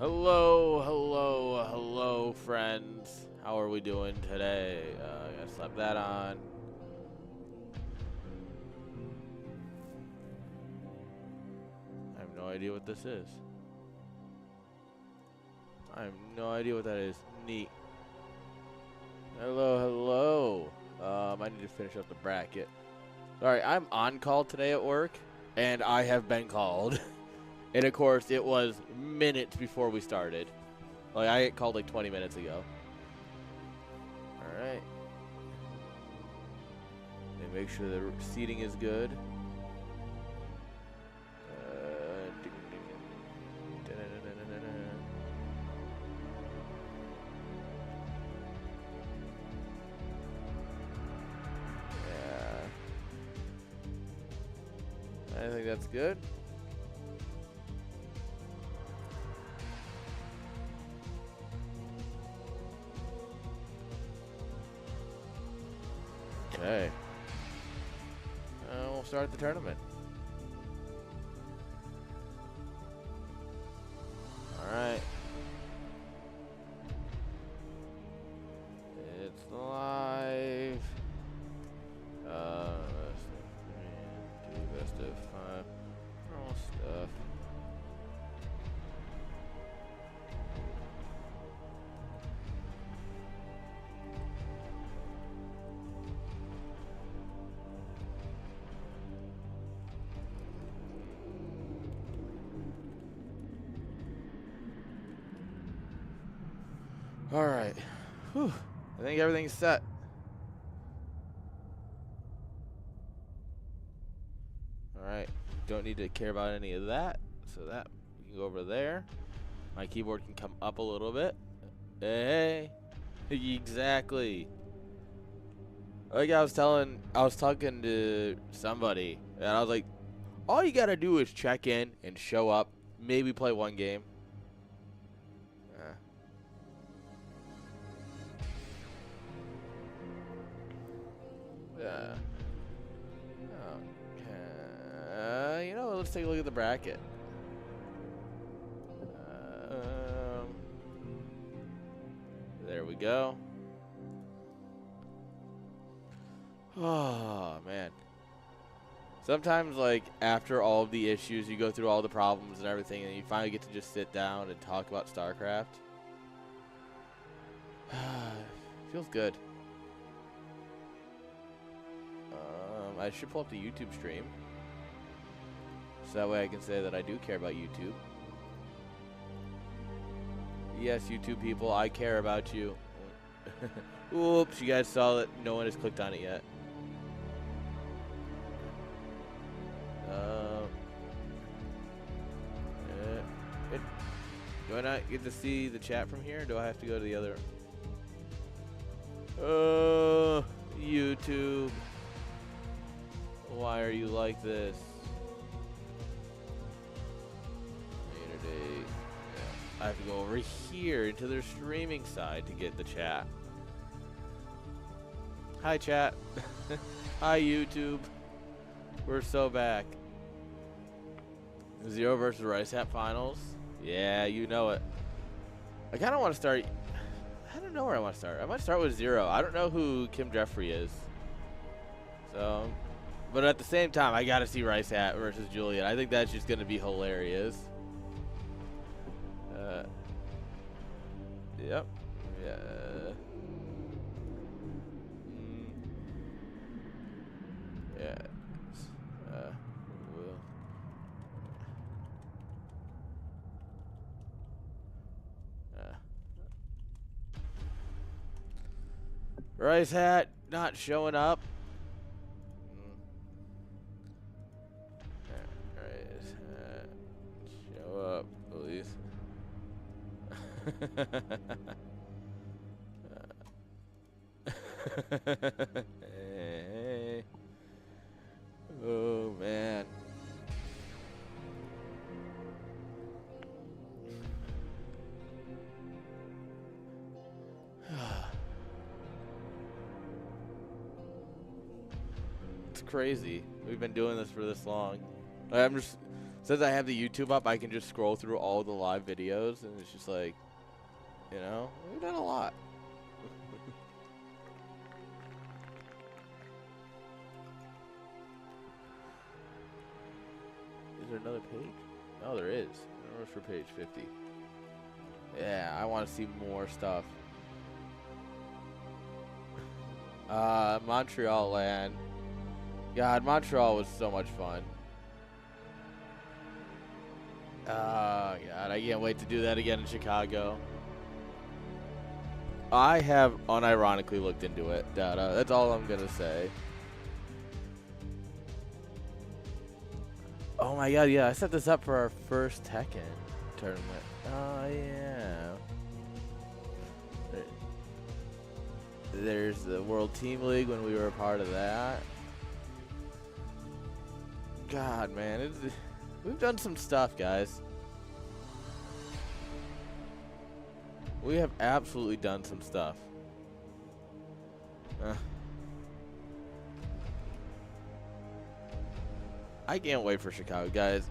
Hello, hello, hello, friends. How are we doing today? I gotta slap that on. I have no idea what this is. I have no idea what that is. Neat. Hello, hello. I need to finish up the bracket. Sorry, I'm on call today at work, and I have been called. And of course, it was minutes before we started. Like, I got called like 20 minutes ago. Alright. And make sure the seating is good. Yeah. I think that's good. Okay. We'll start the tournament. Alright. It's live. Do best of 5. Normal stuff. Alright. Whew. I think everything's set. Alright. Don't need to care about any of that. So that we can go over there. My keyboard can come up a little bit. Hey. Exactly. Like I was talking to somebody, and I was like, all you gotta do is check in and show up, maybe play one game. Okay. Let's take a look at the bracket. There we go. Oh, man. Sometimes, like, after all of the issues, you go through all the problems and everything, and you finally get to just sit down and talk about StarCraft. Feels good. I should pull up the YouTube stream. So that way I can say that I do care about YouTube. Yes, YouTube people, I care about you. Oops, you guys saw that no one has clicked on it yet. Do I not get to see the chat from here? Or do I have to go to the other? YouTube. Why are you like this? Later. I have to go over here into their streaming side to get the chat. Hi, chat. Hi, YouTube. We're so back. Zero versus Rice Hat Finals. Yeah, you know it. I kind of want to start. I don't know where I want to start. I might start with Zero. I don't know who Kim Jeffrey is. So, but at the same time, I got to see Rice Hat versus Julian. I think that's just going to be hilarious. Yep. Yeah. Yeah. Rice Hat not showing up. Rice Hat, show up, please. Hey. Oh man. It's crazy. We've been doing this for this long. I'm just Since I have the YouTube up, I can just scroll through all the live videos, and it's just like, you know, we've done a lot. Is there another page? Oh, there is. Where's for page 50? Yeah, I want to see more stuff. Montreal land. God, Montreal was so much fun. God, I can't wait to do that again in Chicago. I have unironically looked into it, Dada. That's all I'm gonna say. Oh my god, yeah, I set this up for our first Tekken tournament. Oh yeah. There's the World Team League when we were a part of that. God, man, we've done some stuff, guys. We have absolutely done some stuff. I can't wait for Chicago, guys.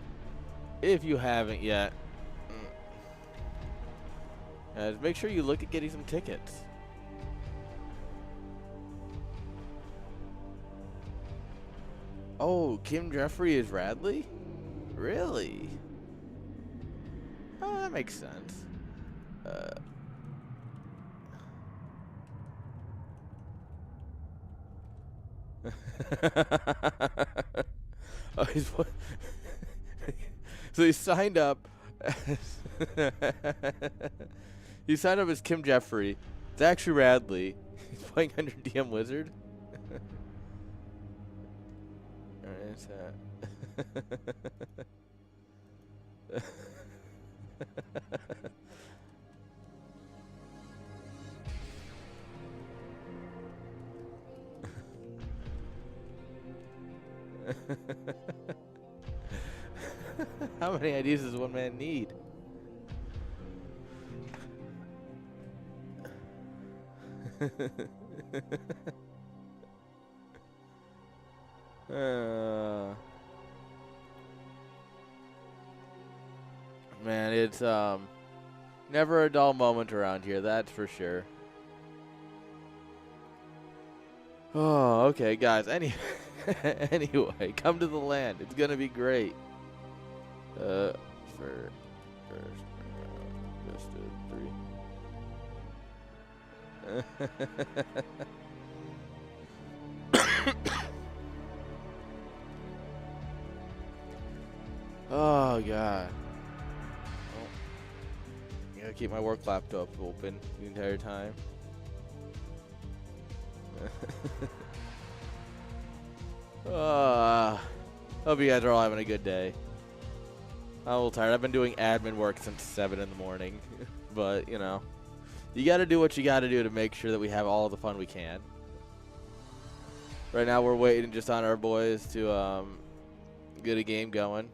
If you haven't yet, guys, make sure you look at getting some tickets. Oh, Kim Jeffrey is Radley? Really? Oh, that makes sense. Oh, so he signed up. He signed up as Kim Jeffrey. It's actually Radley. He's playing under DM Wizard. Alright, How many ideas does one man need? Man, it's never a dull moment around here, that's for sure. Oh, okay, guys. Anyway, come to the land. It's gonna be great. Just Oh god. Well, gotta keep my work laptop open the entire time. Hope you guys are all having a good day. I'm a little tired. I've been doing admin work since 7 in the morning. But, you know, you got to do what you got to do to make sure that we have all the fun we can. Right now we're waiting just on our boys to get a game going.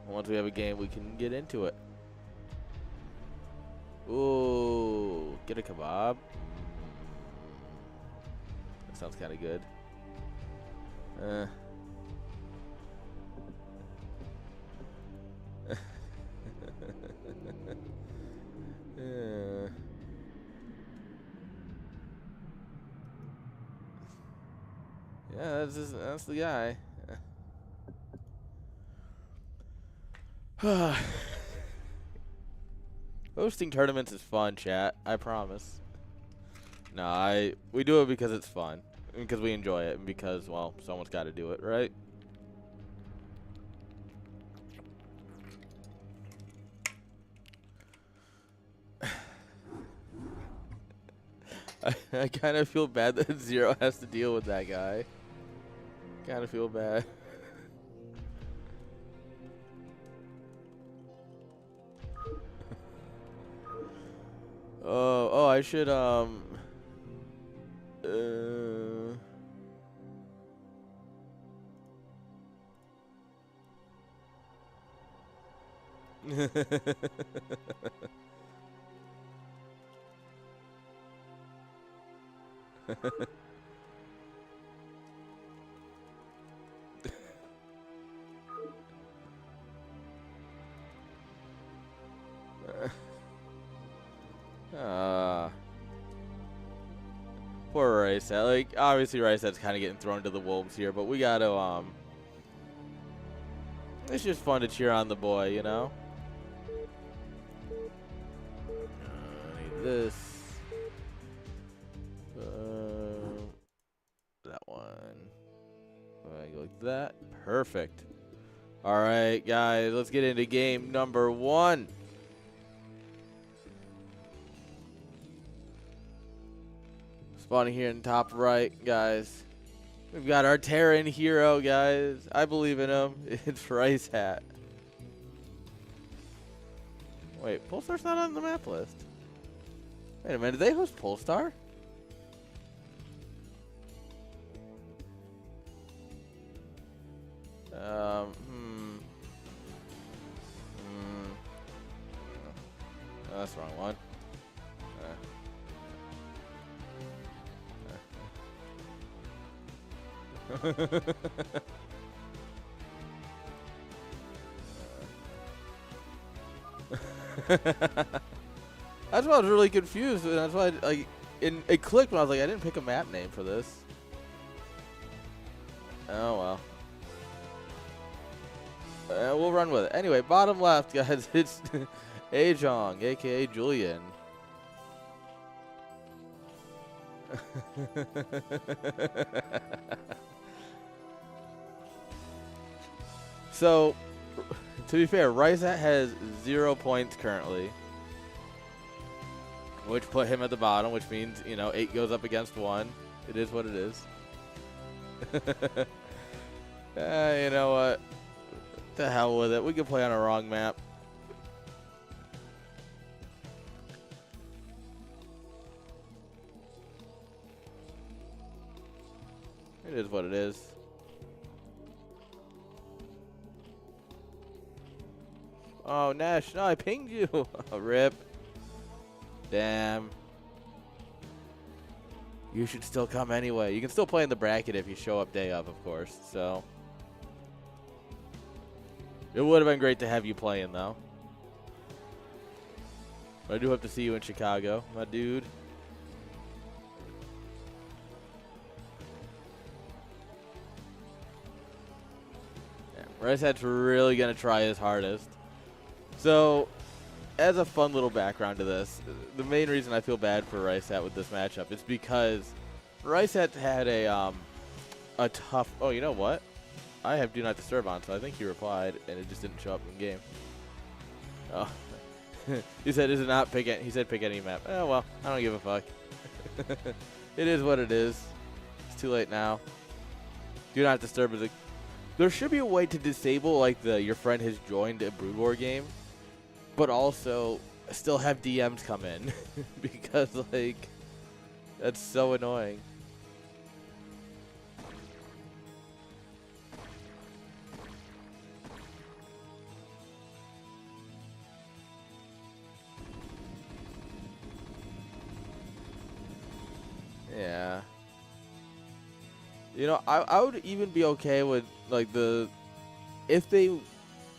Once we have a game, we can get into it. Ooh, get a kebab. That sounds kind of good. Yeah, that's the guy. Hosting tournaments is fun, chat. I promise. No, we do it because it's fun, because we enjoy it, and because, well, someone's got to do it, right? I kind of feel bad that Zero has to deal with that guy. Kind of feel bad. Oh, I should, Rice Hat. Like, obviously Rice Hat's kind of getting thrown to the wolves here, but we got to, it's just fun to cheer on the boy, you know? I need this. That one. I go like that. Perfect. All right, guys, let's get into game number 1. Spawning here in top right, guys. We've got our Terran hero, guys. I believe in him. It's Rice Hat. Wait, Polestar's not on the map list. Wait a minute, did they host Polestar? Oh, that's the wrong one. That's why I was really confused, and that's why it clicked when I was like, I didn't pick a map name for this. Oh well. We'll run with it. Anyway, bottom left, guys, it's Ajong, aka Julian. So, to be fair, Rice Hat has 0 points currently, which put him at the bottom, which means, you know, 8 goes up against 1. It is what it is. You know what? The hell with it. We can play on a wrong map. It is what it is. Oh, Nash, no, I pinged you. Oh, rip. Damn. You should still come anyway. You can still play in the bracket if you show up day of course. So it would have been great to have you playing, though. But I do hope to see you in Chicago, my dude. Yeah, Rice Hat's really going to try his hardest. So, as a fun little background to this, the main reason I feel bad for Rice Hat with this matchup is because Rice Hat had a tough... Oh, you know what? I have Do Not Disturb on, so I think he replied, and it just didn't show up in game. Oh. He said, "Is it not pick any?" He said, "Pick any map." Oh, well, I don't give a fuck. It is what it is. It's too late now. Do Not Disturb is a... There should be a way to disable, like, your friend has joined a Brood War game, but also still have DMs come in. Because, like, that's so annoying. Yeah. You know, I would even be okay with, like, if they,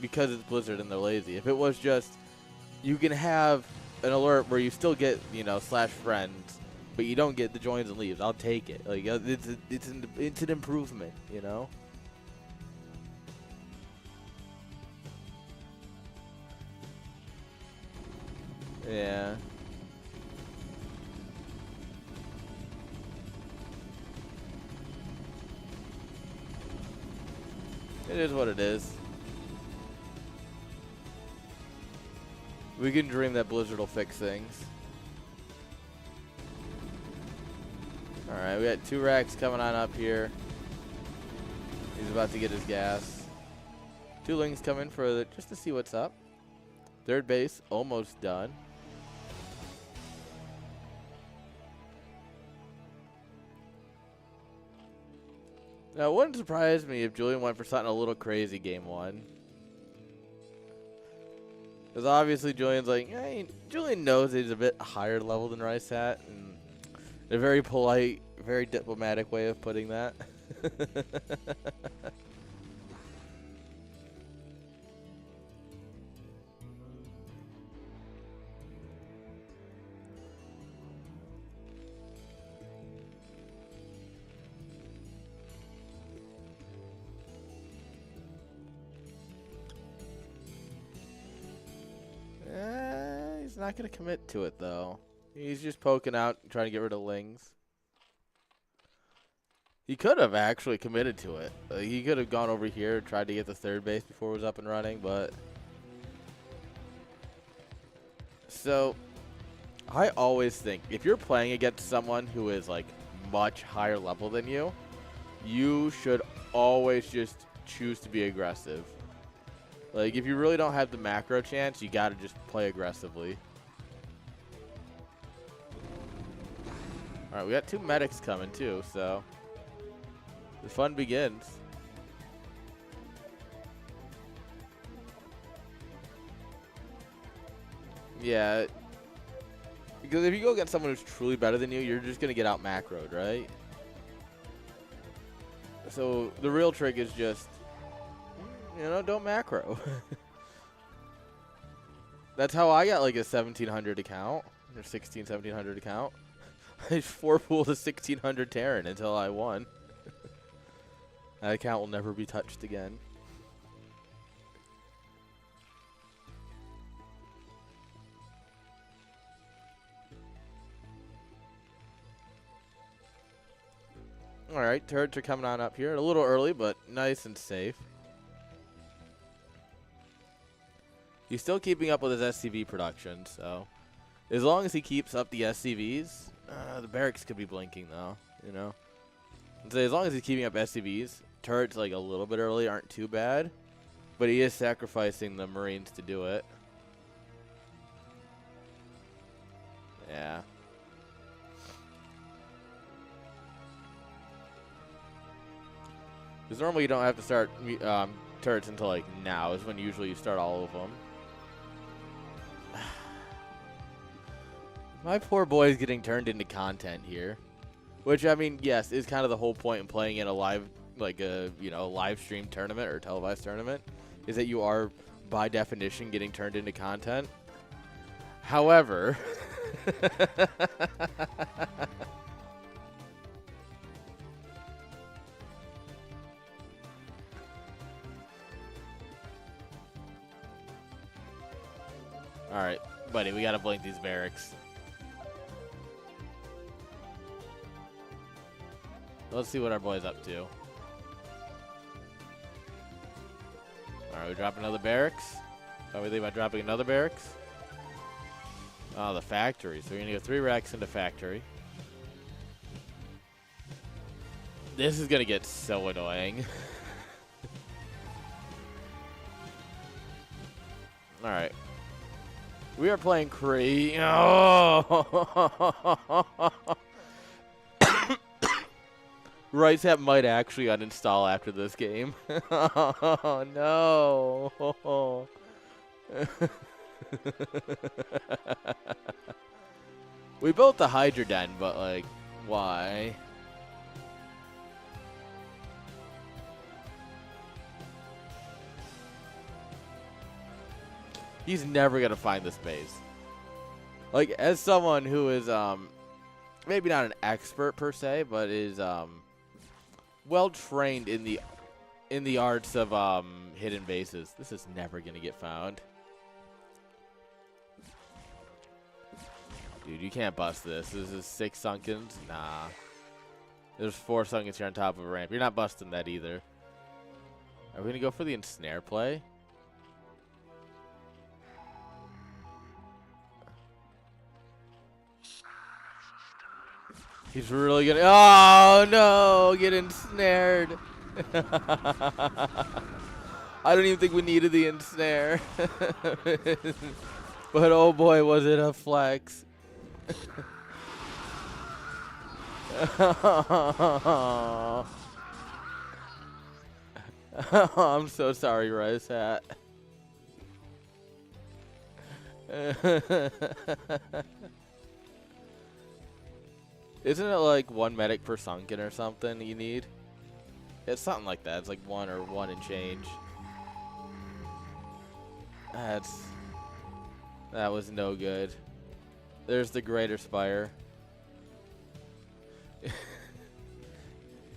because it's Blizzard and they're lazy, if it was just, you can have an alert where you still get, you know, /friends, but you don't get the joins and leaves. I'll take it. Like, it's an improvement, you know? Yeah. It is what it is. We can dream that Blizzard will fix things. Alright, we got 2 racks coming on up here. He's about to get his gas. 2 lings coming for just to see what's up. Third base almost done. Now, it wouldn't surprise me if Julian went for something a little crazy game 1. Because obviously Julian's like, Julian knows he's a bit higher level than Rice Hat. And a very polite, very diplomatic way of putting that. He's not going to commit to it, though. He's just poking out, trying to get rid of Lings. He could have actually committed to it. He could have gone over here, tried to get the third base before it was up and running, but... So, I always think, if you're playing against someone who is, like, much higher level than you, you should always just choose to be aggressive. Like, if you really don't have the macro chance, you gotta just play aggressively. Alright, we got 2 medics coming, too, so... the fun begins. Yeah. Because if you go against someone who's truly better than you, you're just going to get out macroed, right? So the real trick is just, you know, don't macro. That's how I got like a 1700 account, or 1700 account. I 4-pooled a 1600 Terran until I won. That account will never be touched again. Alright, turrets are coming on up here. A little early, but nice and safe. He's still keeping up with his SCV production, so... as long as he keeps up the SCVs, the barracks could be blinking, though, you know? So as long as he's keeping up SCVs, turrets, like, a little bit early aren't too bad. But he is sacrificing the Marines to do it. Yeah. Because normally you don't have to start turrets until, like, now is when usually you start all of them. My poor boy is getting turned into content here. Which, I mean, yes, is kind of the whole point in playing in a live, like a, you know, live stream tournament or televised tournament, is that you are, by definition, getting turned into content. However... Alright, buddy, we gotta blink these barracks. Let's see what our boy's up to. Alright, we drop another barracks. How we think about dropping another barracks? Oh, the factory. So we're gonna go 3 racks into factory. This is gonna get so annoying. Alright. We are playing crazy. Oh! RiceHat might actually uninstall after this game. Oh, no. We built the Hydra Den, but, like, why? He's never going to find this base. Like, as someone who is, maybe not an expert per se, but is, well trained in the arts of hidden bases. This is never gonna get found. Dude, you can't bust this. This is 6 Sunkens. Nah. There's 4 Sunkens here on top of a ramp. You're not busting that either. Are we gonna go for the ensnare play? He's really gonna. Oh no! Get ensnared. I don't even think we needed the ensnare. But oh boy, was it a flex. I'm so sorry, RiceHat. Isn't it like 1 medic per sunken or something you need? It's something like that. It's like 1 or 1 and change. That was no good. There's the Greater Spire.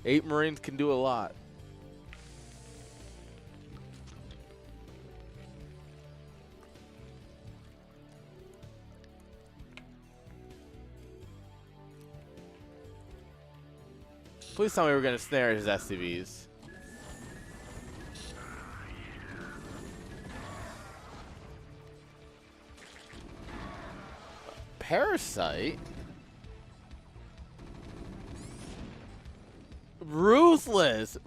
8 Marines can do a lot. Please tell me we're gonna snare his SCVs. Parasite? Ruthless!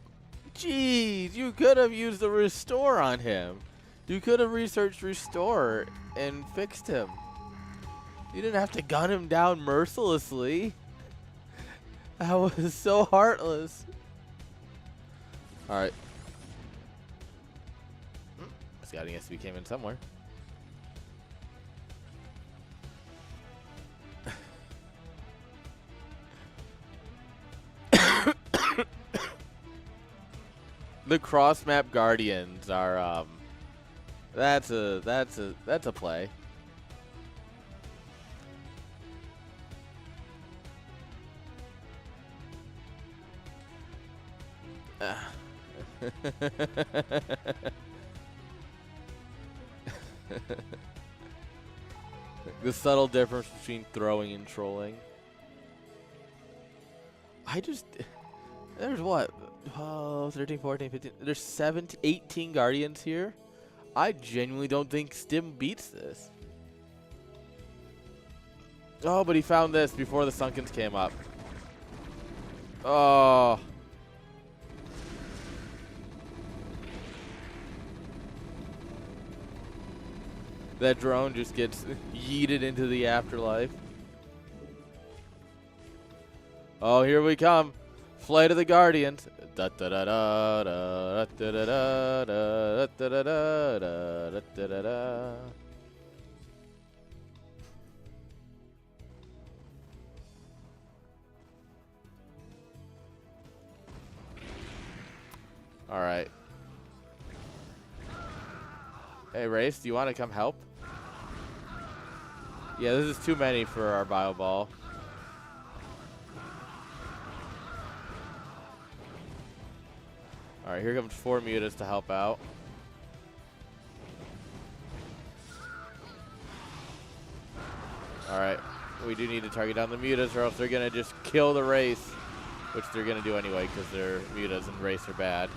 Jeez, you could have used the restore on him. You could have researched restore and fixed him. You didn't have to gun him down mercilessly. That was so heartless. Alright. Scouting SCV came in somewhere. The cross map guardians are that's a play. The subtle difference between throwing and trolling. There's what? 13, 14, 15. There's 18 guardians here. I genuinely don't think Stim beats this. Oh, but he found this before the Sunkens came up. Oh. That drone just gets yeeted into the afterlife. Oh, here we come. Flight of the Guardians. Da da da da da da da da da da da da da da da. All right. Hey, Race, do you want to come help? Yeah, this is too many for our bio ball. All right, here comes 4 mutas to help out. All right, we do need to target down the mutas or else they're going to just kill the race, which they're going to do anyway because their mutas and race are bad.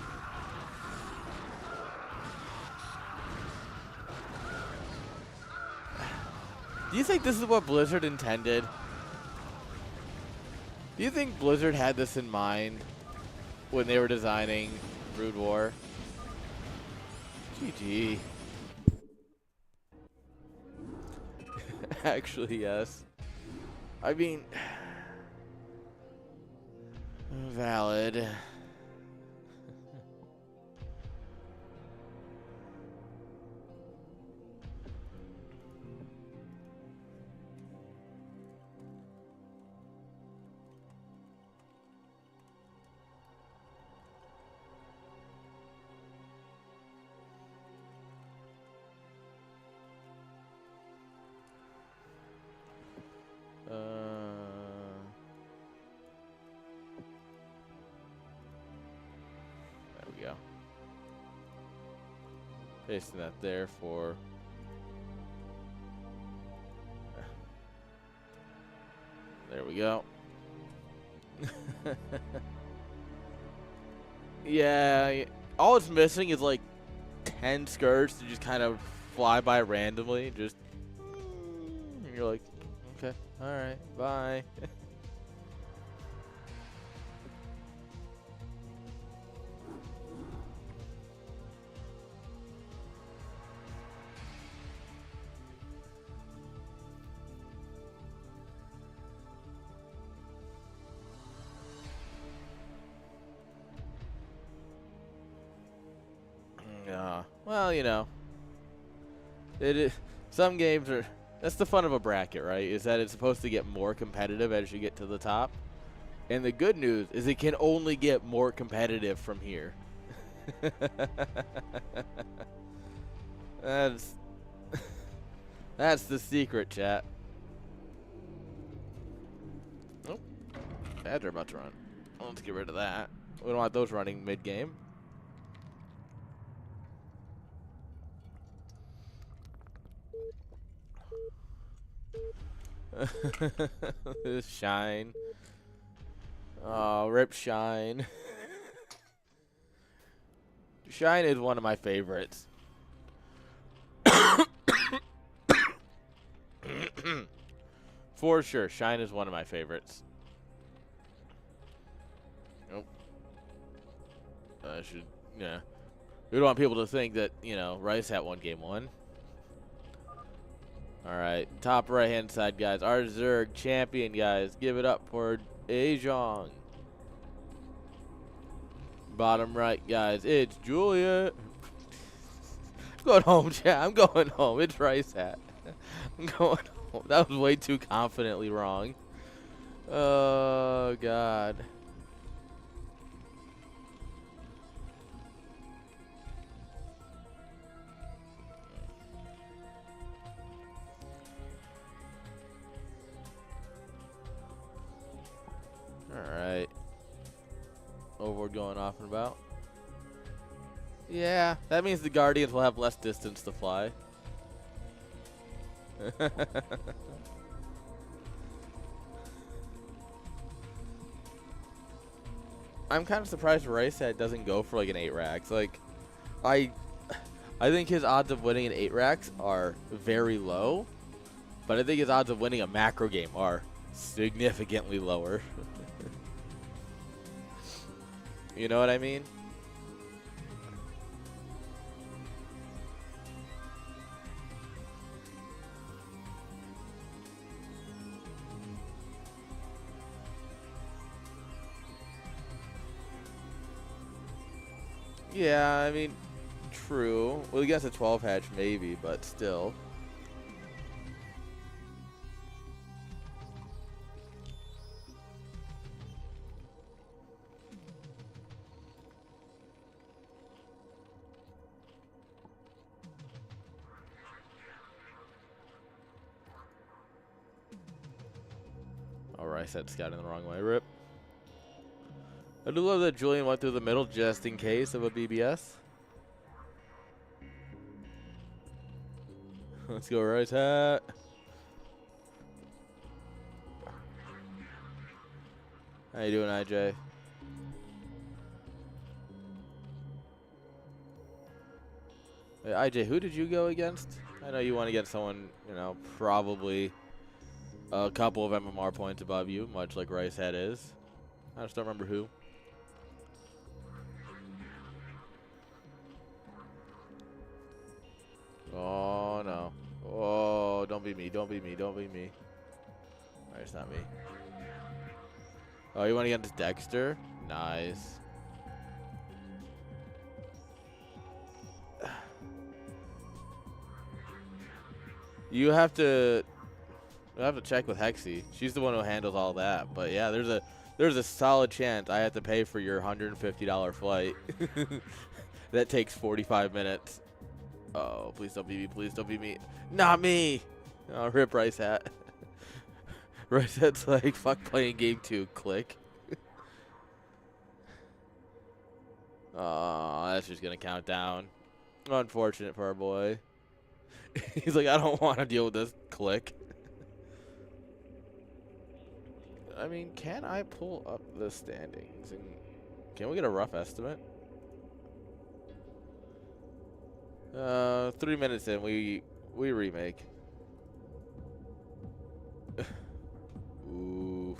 Do you think this is what Blizzard intended? Do you think Blizzard had this in mind when they were designing Brood War? GG. Actually, yes. I mean, valid. There we go. Pasting that there for... There we go. Yeah, all it's missing is like 10 skirts to just kind of fly by randomly. Just, and you're like, okay, all right, bye. Well, you know, some games are, that's the fun of a bracket, right? Is that it's supposed to get more competitive as you get to the top. And the good news is it can only get more competitive from here. That's the secret, chat. Oh, ads are about to run. Well, let's get rid of that. We don't want those running mid-game. Shine. Oh, rip Shine. Shine is one of my favorites. For sure, Shine is one of my favorites. Nope. I should, yeah. We don't want people to think that, you know, Rice Hat won game 1. All right, top right-hand side, guys. Our Zerg champion, guys. Give it up for Ajong. Bottom right, guys. It's Julia. I'm going home, chat. I'm going home. It's Rice Hat. I'm going home. That was way too confidently wrong. Oh, God. Alright. Overboard going off and about. Yeah, that means the Guardians will have less distance to fly. I'm kind of surprised Ricehead doesn't go for like an 8 racks. Like, I think his odds of winning an 8 racks are very low, but I think his odds of winning a macro game are significantly lower. You know what I mean? Yeah, I mean, true. Well, against a 12 hatch, maybe, but still. Alright, said scouting the wrong way. Rip. I do love that Julian went through the middle just in case of a BBS. Let's go, Rice Hat. How you doing, IJ? Hey, IJ, who did you go against? I know you want to get someone, you know, probably a couple of MMR points above you, much like Rice Hat is. I just don't remember who. Oh, no. Oh, don't be me. Don't be me. Don't be me. Alright, it's not me. Oh, you want to get into Dexter? Nice. You have to check with Hexy. She's the one who handles all that. But yeah, there's a solid chance I have to pay for your $150 flight. That takes 45 minutes. Oh, please don't be me. Please don't be me. Not me. Oh, rip Rice Hat. Rice Hat's like, fuck playing game 2. Click. Oh, that's just going to count down. Unfortunate for our boy. He's like, I don't want to deal with this. Click. I mean, can I pull up the standings? And can we get a rough estimate? 3 minutes in, we remake. Oof.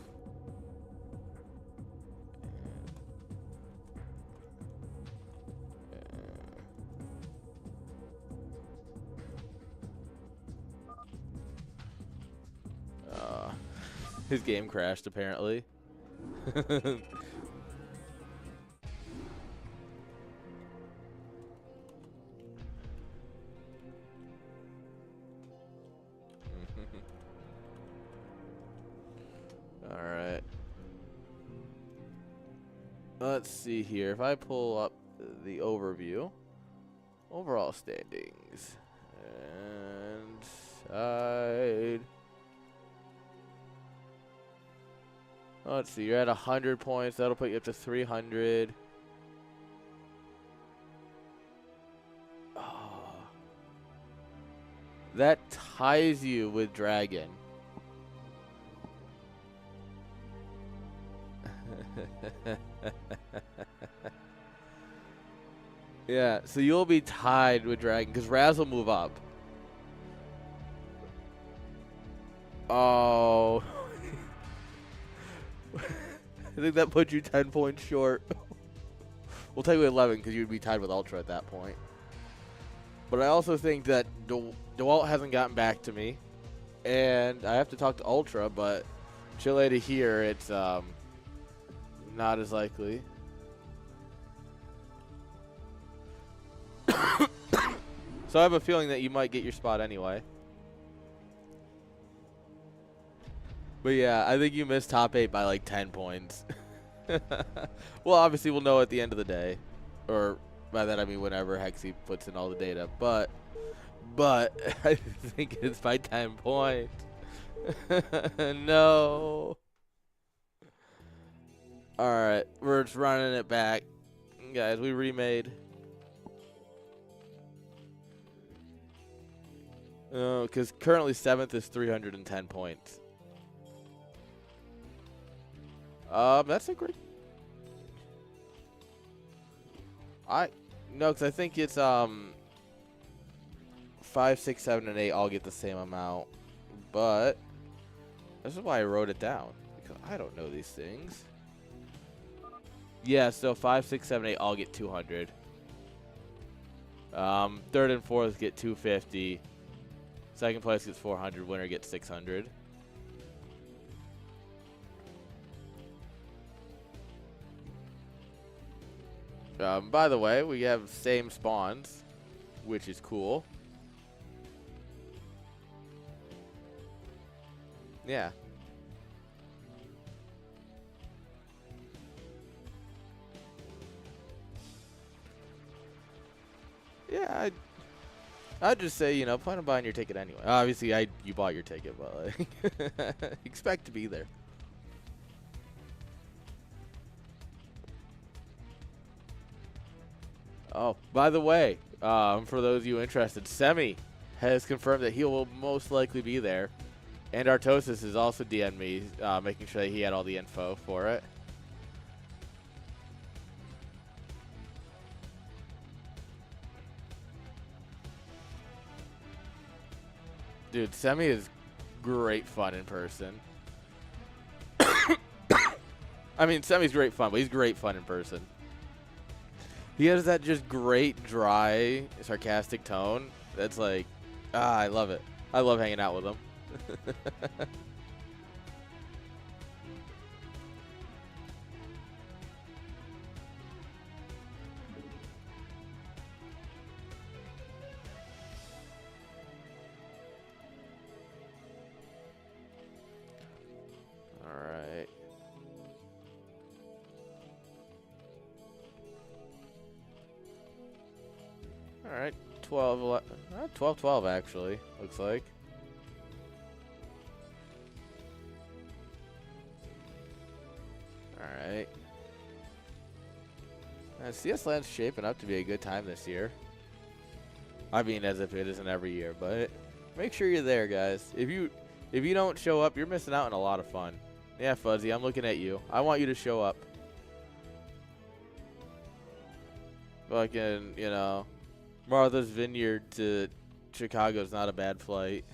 His game crashed, apparently. Alright. Let's see here. If I pull up the overview, overall standings, and side. Let's see, you're at 100 points. That'll put you up to 300. Oh. That ties you with Dragon. Yeah, so you'll be tied with Dragon because Raz will move up. Oh. I think that puts you 10 points short. We'll take you 11 because you'd be tied with Ultra at that point. But I also think that DeWalt hasn't gotten back to me. And I have to talk to Ultra, but Chile to here, it's not as likely. So I have a feeling that you might get your spot anyway. But yeah, I think you missed top 8 by like 10 points. Well, obviously we'll know at the end of the day. Or by that I mean whenever Hexy puts in all the data. But I think it's by 10 points. No. Alright, we're just running it back. Guys, we remade. Because currently 7th is 310 points. That's a great. No, because I think it's 5, 6, 7, and 8 all get the same amount. But this is why I wrote it down, because I don't know these things. Yeah, so 5, 6, 7, 8 all get 200. Third and fourth get 250. Second place gets 400. Winner gets 600. By the way, we have same spawns, which is cool. Yeah. Yeah, I'd just say, you know, plan on buying your ticket anyway. Obviously, you bought your ticket, but like, expect to be there. Oh, by the way, for those of you interested, Semi has confirmed that he will most likely be there. And Artosis has also DM'd me, making sure that he had all the info for it. Dude, Semi is great fun in person. I mean, Semi's great fun, but he's great fun in person. He has that just great, dry, sarcastic tone. That's like, I love it. I love hanging out with him. All right. All right. 12, 12, 12 actually, looks like. Alright. CS Land's shaping up to be a good time this year. I mean, as if it isn't every year, but make sure you're there, guys. If you don't show up, you're missing out on a lot of fun. Yeah, Fuzzy, I'm looking at you. I want you to show up. Fucking, you know, Martha's Vineyard to Chicago is not a bad flight.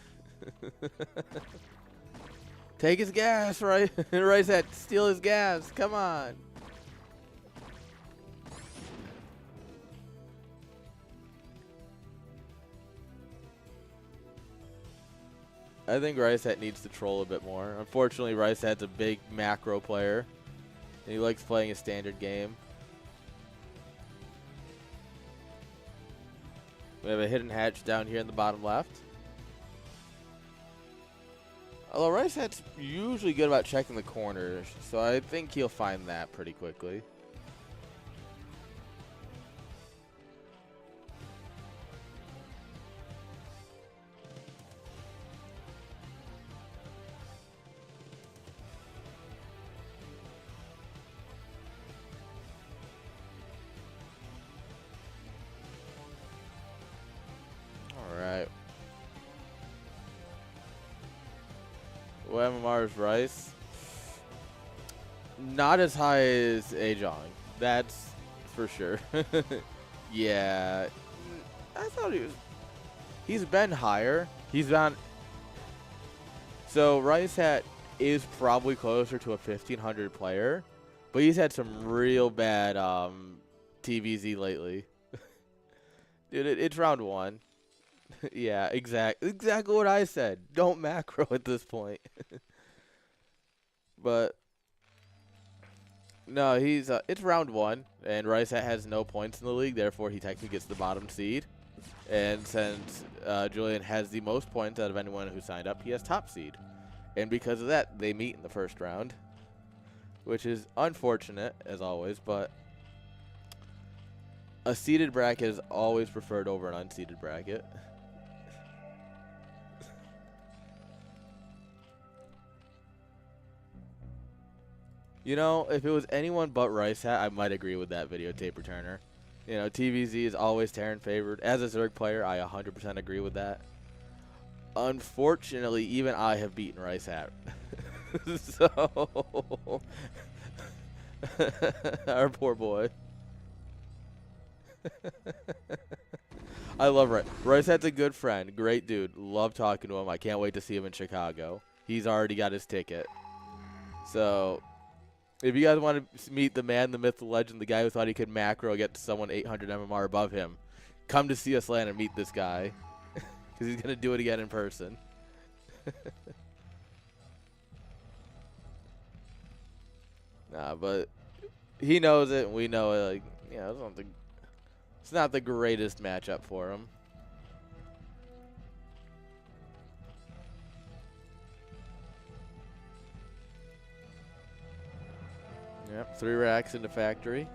Take his gas, right? Right, that steal his gas. Come on. I think Ricehat needs to troll a bit more. Unfortunately, Ricehat's a big macro player, and he likes playing a standard game. We have a hidden hatch down here in the bottom left. Although Ricehat's usually good about checking the corners, so I think he'll find that pretty quickly. What MMR is Rice? Not as high as Ajong. That's for sure. Yeah. I thought he's been higher. He's on. So Rice Hat is probably closer to a 1500 player, but he's had some real bad TVZ lately. Dude, it's round 1. Yeah, exactly what I said. Don't macro at this point. But no, it's round 1, and Rice Hat has no points in the league, therefore he technically gets the bottom seed. And since Julian has the most points out of anyone who signed up, he has top seed. And because of that, they meet in the first round, which is unfortunate, as always, but a seeded bracket is always preferred over an unseeded bracket. You know, if it was anyone but Rice Hat, I might agree with that videotape returner. You know, TVZ is always Terran favored. As a Zerg player, I 100% agree with that. Unfortunately, even I have beaten Rice Hat. So, our poor boy. I love Rice. Rice Hat's a good friend. Great dude. Love talking to him. I can't wait to see him in Chicago. He's already got his ticket. So, if you guys want to meet the man, the myth, the legend, the guy who thought he could macro get someone 800 MMR above him, come to CS LAN and meet this guy. Because he's going to do it again in person. Nah, but he knows it, and we know it. Like, you know, it's not the greatest matchup for him. Yep, 3 racks into factory.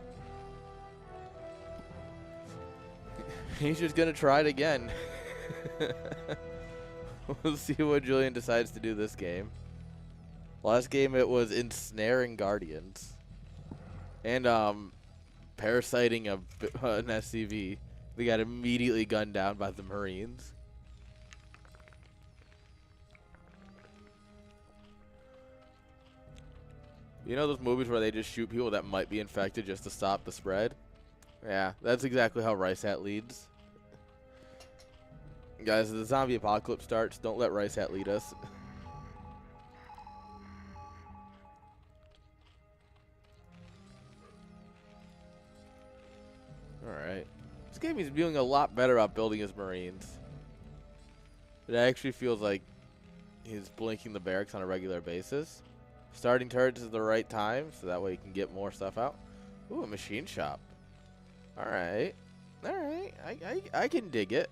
He's just going to try it again. We'll see what Julian decides to do this game. Last game it was ensnaring Guardians. And parasiting an SCV. They got immediately gunned down by the Marines. You know those movies where they just shoot people that might be infected just to stop the spread? Yeah, that's exactly how Rice Hat leads. Guys, if the zombie apocalypse starts, don't let Rice Hat lead us. Alright. This game he's doing a lot better about building his Marines. It actually feels like he's blinking the barracks on a regular basis. Starting turrets is the right time, so that way you can get more stuff out. Ooh, a machine shop. Alright. Alright. I can dig it.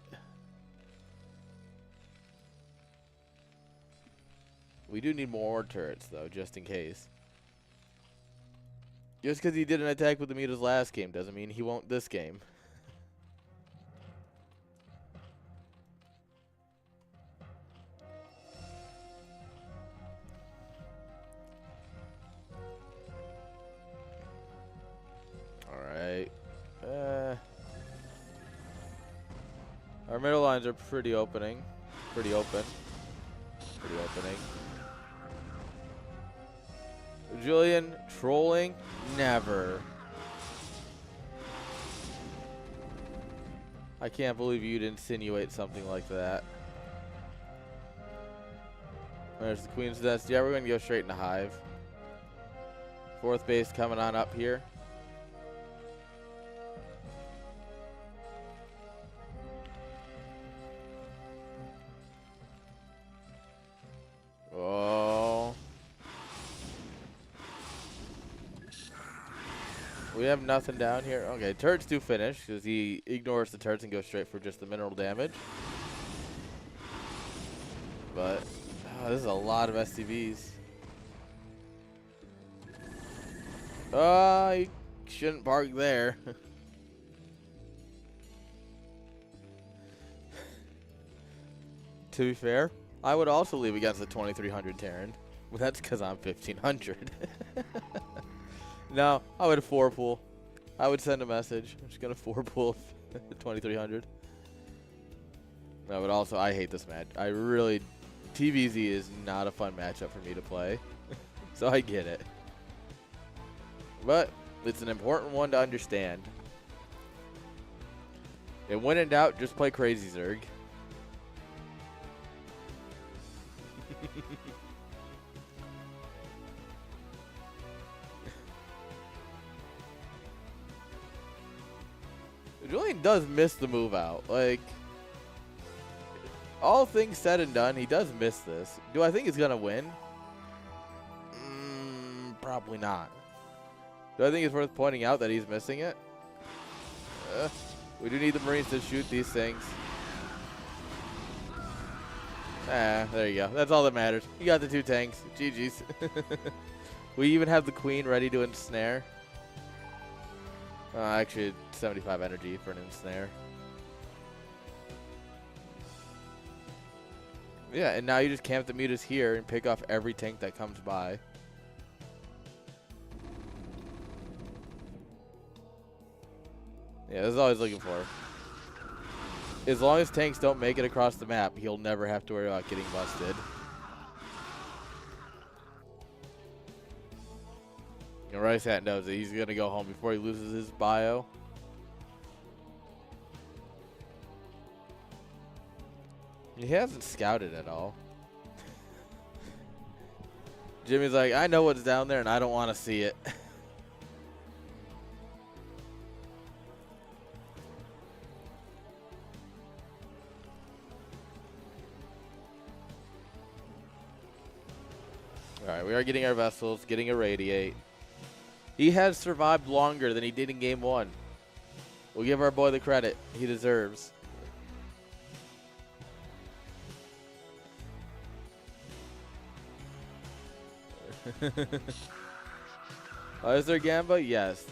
We do need more turrets, though, just in case. Just because he did an attack with the meters last game doesn't mean he won't this game. Alright. Our middle lines are pretty opening. Pretty opening. Julian trolling? Never. I can't believe you'd insinuate something like that. There's the Queen's Nest. Yeah, we're going to go straight into Hive. 4th base coming on up here. Oh. We have nothing down here. Okay, turrets do finish because he ignores the turrets and goes straight for just the mineral damage. But this is a lot of SCVs. You shouldn't park there. To be fair, I would also leave against the 2300 Terran. Well, that's because I'm 1500. No, I would 4-pool. I would send a message. I'm just going to 4-pool the 2300. No, but also, I hate this match. TVZ is not a fun matchup for me to play. So I get it. But it's an important one to understand. And when in doubt, just play Crazy Zerg. Julian does miss the move out. Like, all things said and done, he does miss this. Do I think he's going to win? Probably not. Do I think it's worth pointing out that he's missing it? We do need the Marines to shoot these things. There you go. That's all that matters. You got the 2 tanks. GG's. We even have the Queen ready to ensnare. Actually, 75 energy for an ensnare. Yeah, and now you just camp the mutas here and pick off every tank that comes by. Yeah, this is all he's looking for. As long as tanks don't make it across the map, he'll never have to worry about getting busted. And Rice Hat knows that he's going to go home before he loses his bio. He hasn't scouted at all. Jimmy's like, I know what's down there and I don't want to see it. Alright, we are getting our vessels, getting a radiate. He has survived longer than he did in game 1. We'll give our boy the credit he deserves. Is there Gamba? Yes.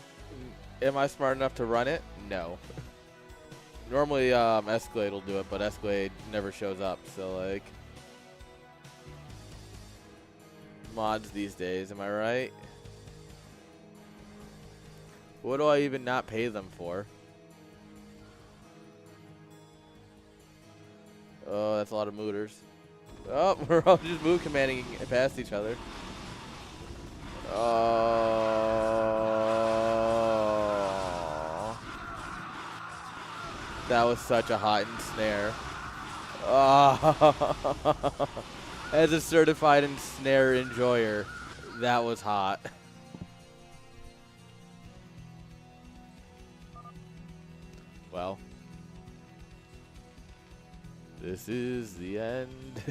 Am I smart enough to run it? No. Normally Escalade will do it, but Escalade never shows up, so like mods these days, am I right? What do I even not pay them for? Oh, that's a lot of mooters. Oh, we're all just move commanding past each other. Oh, that was such a hot ensnare. Oh, as a certified ensnare enjoyer, that was hot. Well, this is the end.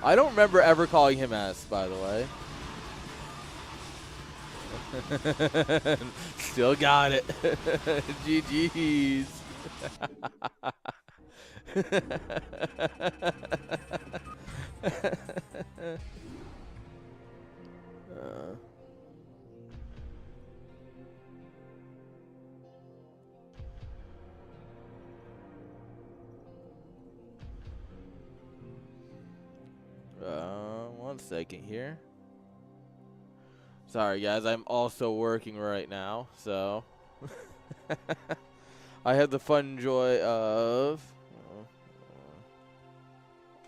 I don't remember ever calling him S, by the way. Still got it. GG's. One second here. Sorry, guys. I'm also working right now, so I had the fun joy of.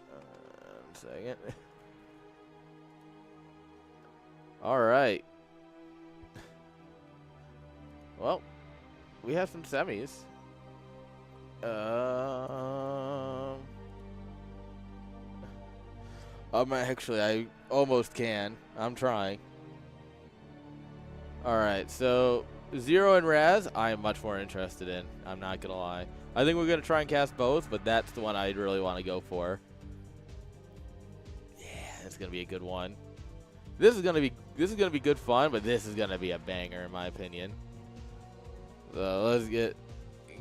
One second. All right. Well, we have some semis. Actually, I almost can. I'm trying. Alright, so Zero and Raz, I am much more interested in. I'm not gonna lie. I think we're gonna try and cast both, but that's the one I really want to go for. Yeah, it's gonna be a good one. This is gonna be good fun, but this is gonna be a banger in my opinion. So let's get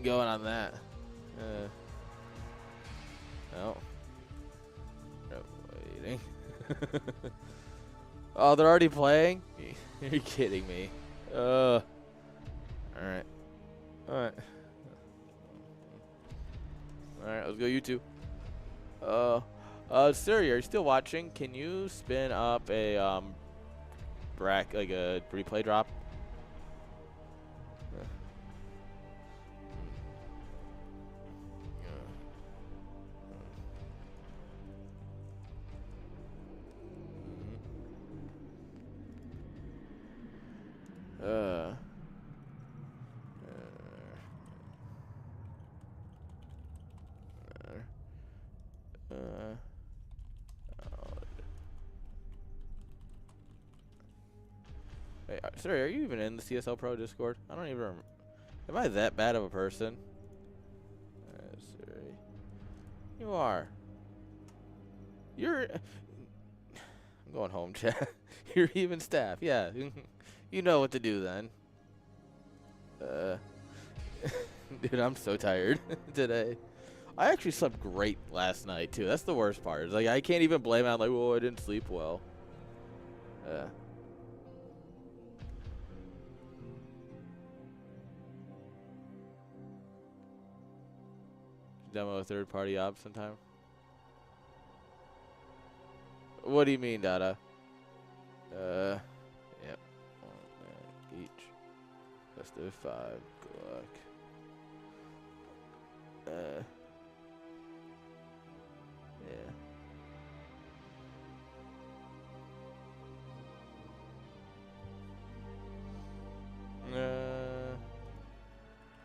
going on that. No. Waiting. Oh, they're already playing? You're kidding me. Alright. Alright. Alright, let's go you two. Siri, are you still watching? Can you spin up a like a replay drop? Uh. Wait, sorry, are you even in the CSLPRO Discord? I don't even remember. Am I that bad of a person? Sorry. You are. You're... I'm going home, chat. You're even staff. Yeah. You know what to do then. Dude, I'm so tired today. I actually slept great last night, too. That's the worst part. It's like, I can't even blame it. I'm like, oh, I didn't sleep well. Demo a third-party op sometime. What do you mean, Dada? Yep. Each. Best of 5. Good luck.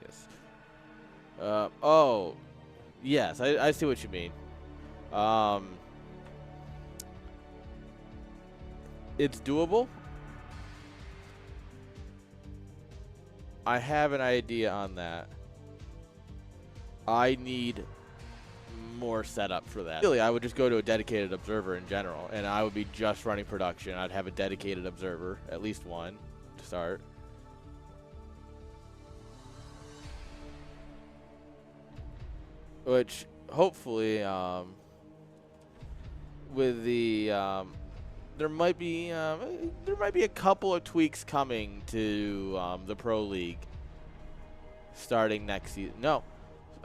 Yes. Oh. Yes, I see what you mean. It's doable. I have an idea on that. I need more setup for that. Really, I would just go to a dedicated observer in general, and I would be just running production. I'd have a dedicated observer, at least one, to start. Which, hopefully, with the, there might be a couple of tweaks coming to the Pro League starting next season. No.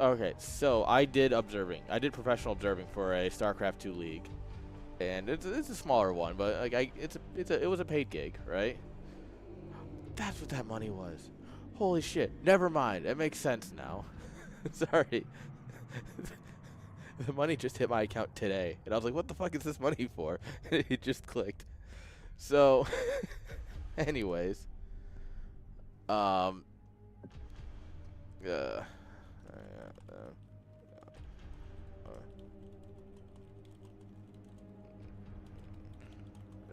Okay, so I did observing. I did professional observing for a StarCraft 2 league, and it's a smaller one, but like it was a paid gig, right? That's what that money was. Holy shit! Never mind. It makes sense now. Sorry, the money just hit my account today, and I was like, "What the fuck is this money for?" It just clicked. So, anyways,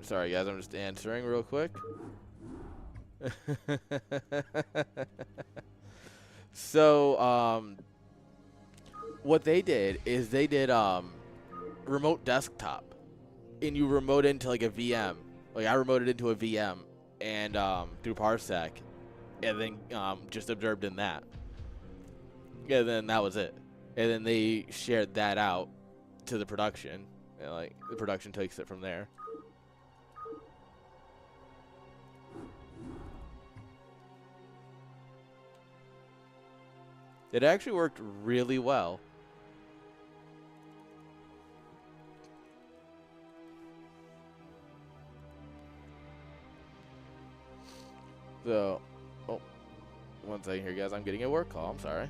sorry guys, I'm just answering real quick. So, what they did is they did remote desktop, and you remote into like a VM. Like I remoted into a VM and through Parsec, and then just observed in that. And then that was it. And then they shared that out to the production, and like the production takes it from there. It actually worked really well. So, oh, one second here, guys. I'm getting a work call. I'm sorry.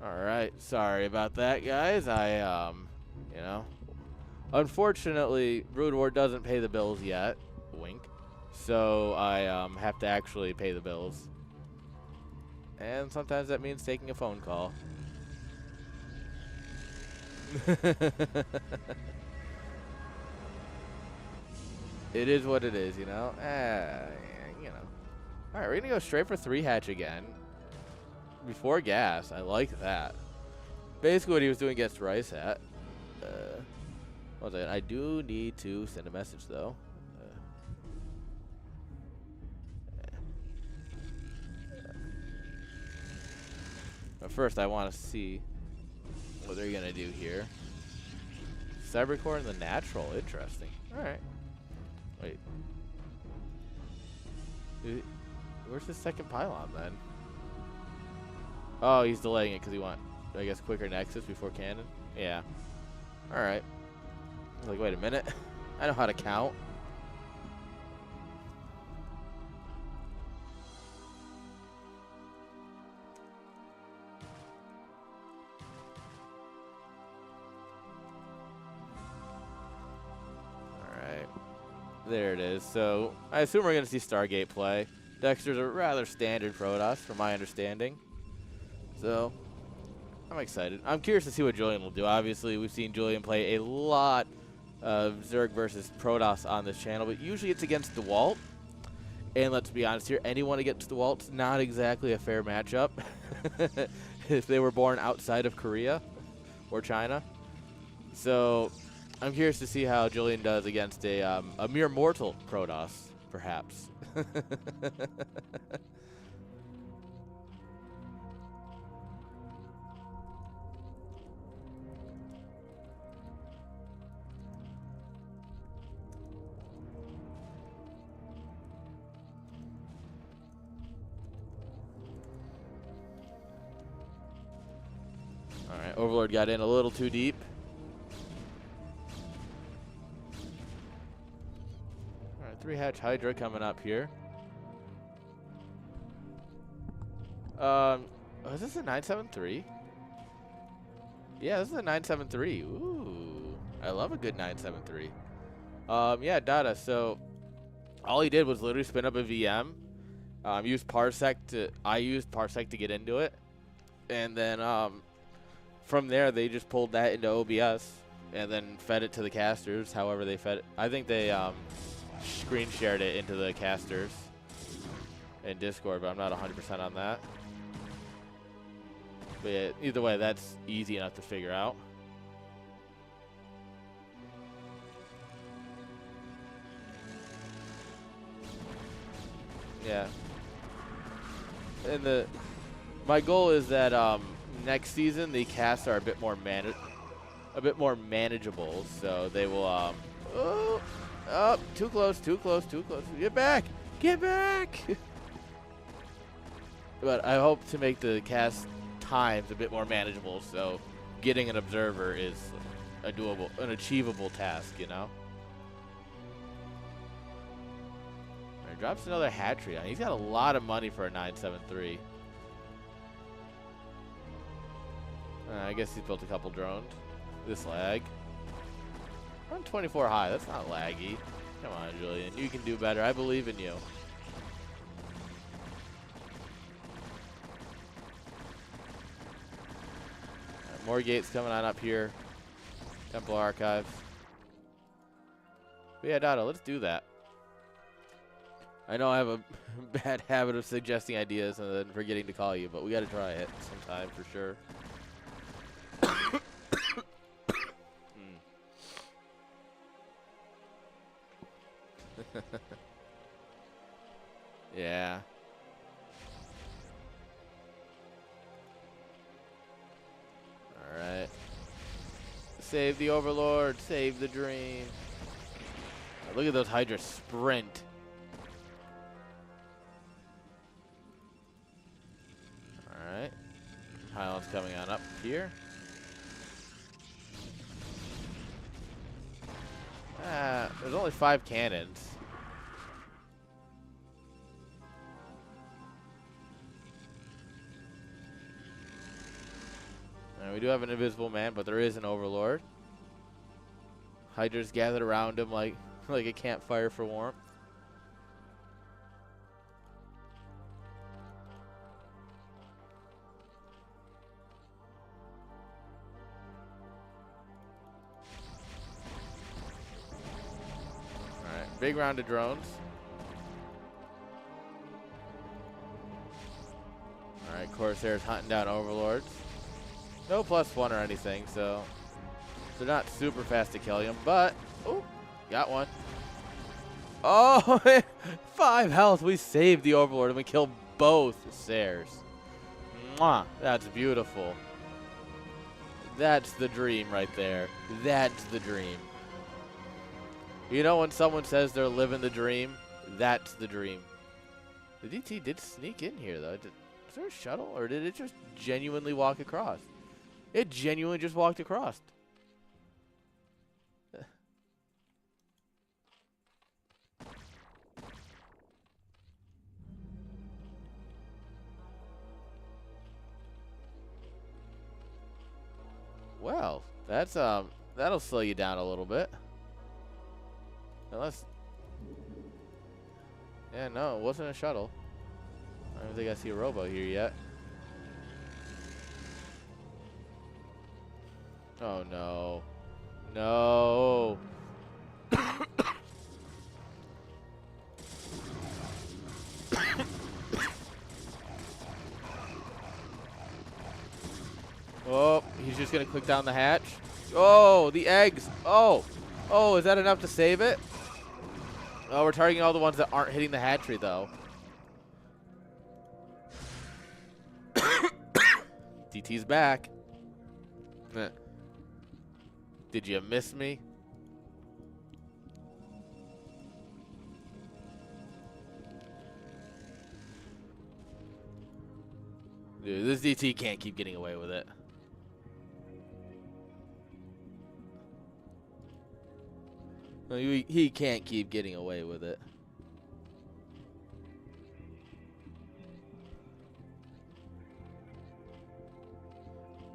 Alright, sorry about that, guys. You know, unfortunately, Brood War doesn't pay the bills yet. Wink. So I have to actually pay the bills. And sometimes that means taking a phone call. It is what it is, you know? You know. Alright, we're going to go straight for 3-hatch again. Before gas. I like that. Basically what he was doing against Rice Hat. One second. I do need to send a message, though. But first, I want to see what they're going to do here. Cybercore and the natural. Interesting. Alright. Wait. Where's the second pylon, then? Oh, he's delaying it because he wants, I guess, quicker Nexus before cannon? Yeah. Alright. I was like, wait a minute. I know how to count. Alright. There it is. So, I assume we're going to see Stargate play. Dexter's a rather standard Protoss, from my understanding. So, I'm excited. I'm curious to see what Julian will do. Obviously, we've seen Julian play a lot of Zerg versus Protoss on this channel, but usually it's against DeWalt. And let's be honest here, anyone against DeWalt's not exactly a fair matchup if they were born outside of Korea or China. So, I'm curious to see how Julian does against a mere mortal Protoss, perhaps. Alright, Overlord got in a little too deep. Alright, 3-hatch Hydra coming up here. Is this a 973? Yeah, this is a 973. Ooh, I love a good 973. Yeah, Data. So all he did was literally spin up a VM. Used Parsec to. I used Parsec to get into it, and then from there they just pulled that into OBS and then fed it to the casters. However they fed it. I think they screen shared it into the casters in Discord, but I'm not 100% on that. But yeah, either way, that's easy enough to figure out. Yeah. And my goal is that next season the casts are a bit more manageable, so they will oh, too close, too close, too close. Get back! Get back! But I hope to make the cast times a bit more manageable, so getting an observer is an achievable task, you know? Alright, drops another hatchery on. He's got a lot of money for a 973. I guess he's built a couple drones. This lag. Run 24 high, that's not laggy. Come on, Julian, you can do better. I believe in you. More gates coming on up here. Temple Archives. But yeah, Dada, let's do that. I know I have a bad habit of suggesting ideas and then forgetting to call you, but we got to try it sometime for sure. Yeah. Alright. Save the Overlord. Save the dream. Oh, look at those Hydra sprint. Alright. Pylon's coming on up here. There's only 5 cannons. do have an invisible man, but there is an overlord. Hydras gathered around him like a campfire for warmth. Alright, big round of drones. Alright, Corsairs hunting down overlords. No +1 or anything, so they're not super fast to kill him, but oh, got one. Oh, 5 health. We saved the overlord and we killed both Sairs. Mwah, that's beautiful. That's the dream right there. That's the dream. You know when someone says they're living the dream? That's the dream. The DT did sneak in here, though. Is there a shuttle, or did it just genuinely walk across? It genuinely just walked across. Well, that's that'll slow you down a little bit. Unless, yeah, no, it wasn't a shuttle. I don't think I see a robo here yet. Oh no, no. Oh, he's just gonna click down the hatch. Oh, the eggs. Oh, oh, is that enough to save it? Oh, we're targeting all the ones that aren't hitting the hatchery, though. DT's back. Did you miss me? Dude, this DT can't keep getting away with it. He can't keep getting away with it.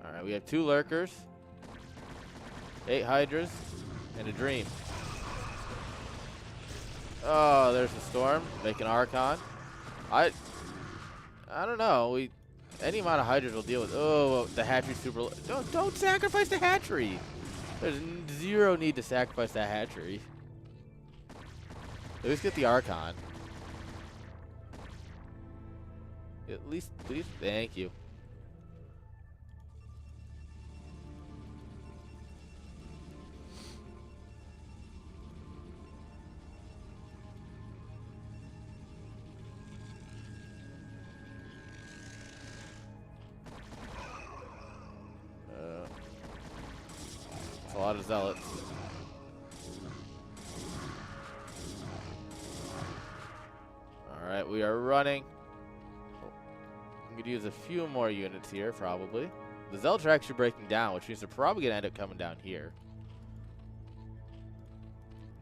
Alright, we have 2 lurkers, 8 hydras, and a dream. Oh, there's a storm. Make an Archon. I don't know. Any amount of hydras will deal with. Oh, the hatchery's super low. Don't sacrifice the hatchery. There's zero need to sacrifice that hatchery. At least get the Archon. At least, please. Thank you. A lot of zealots. Alright, we are running. I'm going to use a few more units here, probably. The zealots are actually breaking down, which means they're probably going to end up coming down here.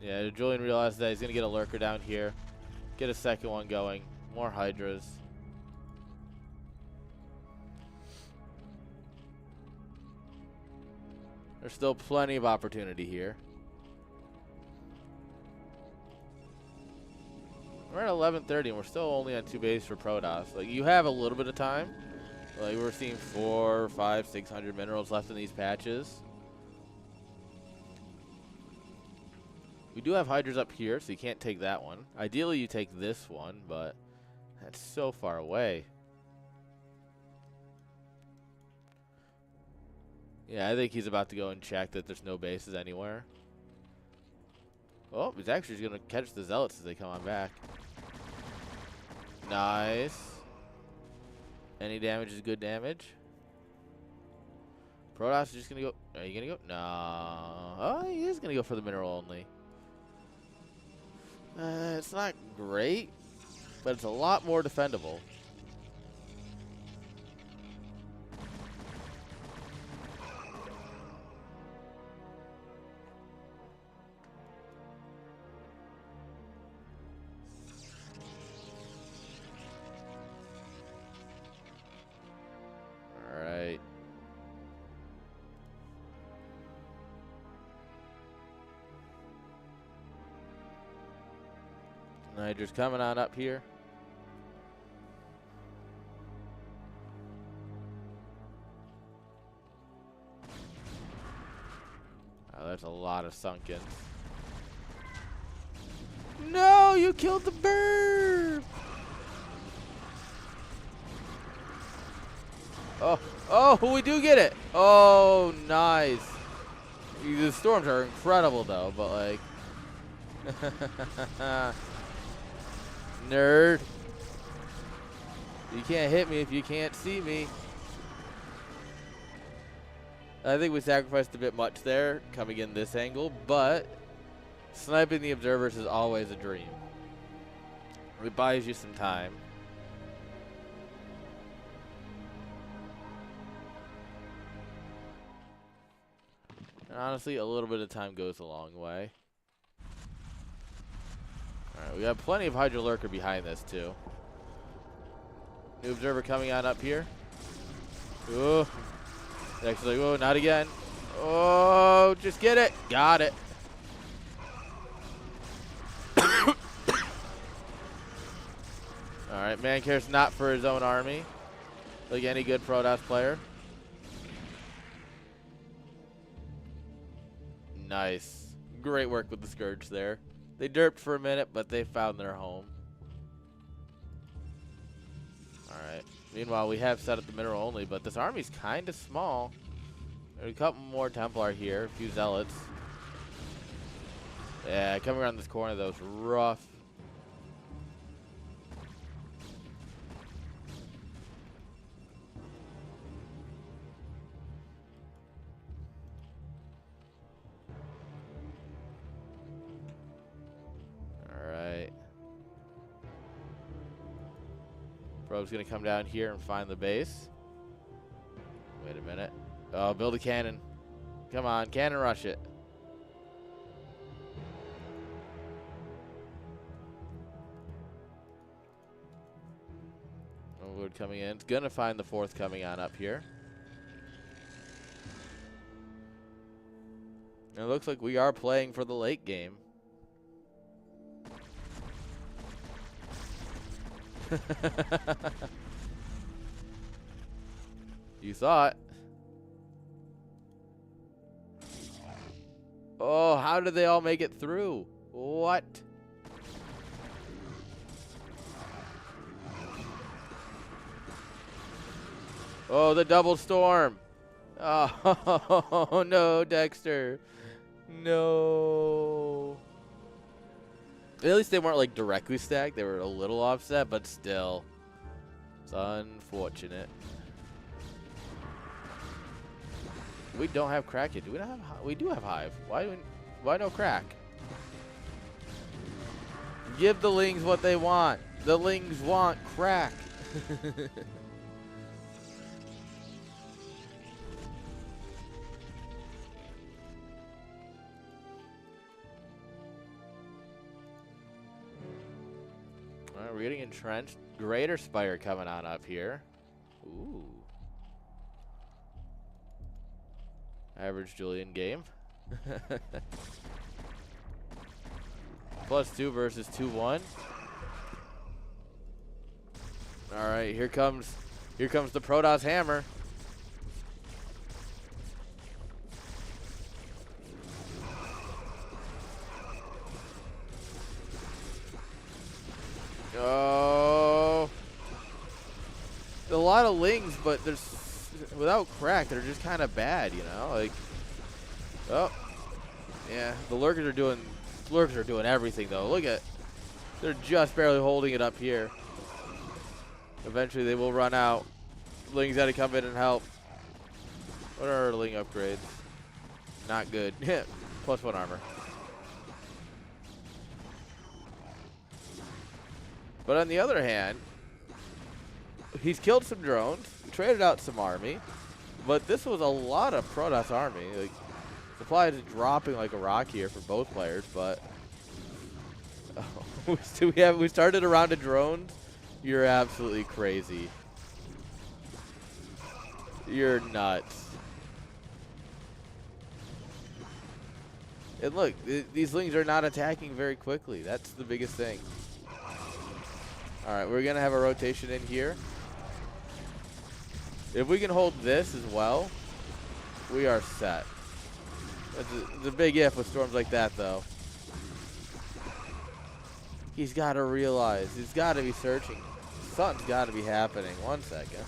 Yeah, Julian realized that he's going to get a lurker down here. Get a second one going. More hydras. There's still plenty of opportunity here. We're at 11:30 and we're still only on 2 bases for Protoss. Like, you have a little bit of time. Like, we're seeing 400, 500, 600 minerals left in these patches. We do have hydras up here, so you can't take that one. Ideally, you take this one, but that's so far away. Yeah, I think he's about to go and check that there's no bases anywhere. Oh, he's actually going to catch the zealots as they come on back. Nice. Any damage is good damage. Protoss is just going to go. Are you going to go? No. Oh, he is going to go for the mineral only. It's not great, but it's a lot more defendable. Alright, just coming on up here. Oh, there's a lot of sunken. No, you killed the bird. Oh, we do get it. Oh, nice. The storms are incredible, though, but like, nerd. You can't hit me if you can't see me. I think we sacrificed a bit much there, coming in this angle, but sniping the observers is always a dream. It buys you some time. And honestly, a little bit of time goes a long way. Alright, we got plenty of Hydra Lurker behind this, too. New observer coming on up here. Ooh. Actually, oh, not again. Oh, just get it. Got it. Alright, man cares not for his own army. Like any good Protoss player. Nice. Great work with the Scourge there. They derped for a minute, but they found their home. Alright. Meanwhile, we have set up the mineral only, but this army's kind of small. There's a couple more Templar here, a few Zealots. Yeah, coming around this corner, though, is rough. Alright. Probe's going to come down here and find the base. Wait a minute. Oh, build a cannon. Come on, cannon rush it. Overlord coming in. It's going to find the fourth coming on up here. And it looks like we are playing for the late game. You thought. Oh, how did they all make it through? What? Oh, the double storm. Oh, no, Dexter. No. At least they weren't like directly stacked. They were a little offset, but still. It's unfortunate. We don't have crack yet. Do we not have? We do have hive. Why no crack? Give the lings what they want. The lings want crack. All right, we're getting entrenched. Greater Spire coming on up here. Ooh. Average Julian game. +2 versus 2-1. All right, here comes the Protoss hammer. Oh, a lot of lings, but there's without crack, they're just kind of bad, you know. Like, oh, yeah, the lurkers are doing everything though. Look at, they're just barely holding it up here. Eventually, they will run out. Ling's got to come in and help. What are our ling upgrades? Not good. +1 armor. But on the other hand, he's killed some drones, traded out some army, but this was a lot of Protoss army. Like, supply is dropping like a rock here for both players, but we started a round of drones. You're absolutely crazy. You're nuts. And look, these lings are not attacking very quickly. That's the biggest thing. All right, we're gonna have a rotation in here. If we can hold this as well, we are set. It's a big if with storms like that, though. He's got to realize. He's got to be searching. Something's got to be happening. 1 second.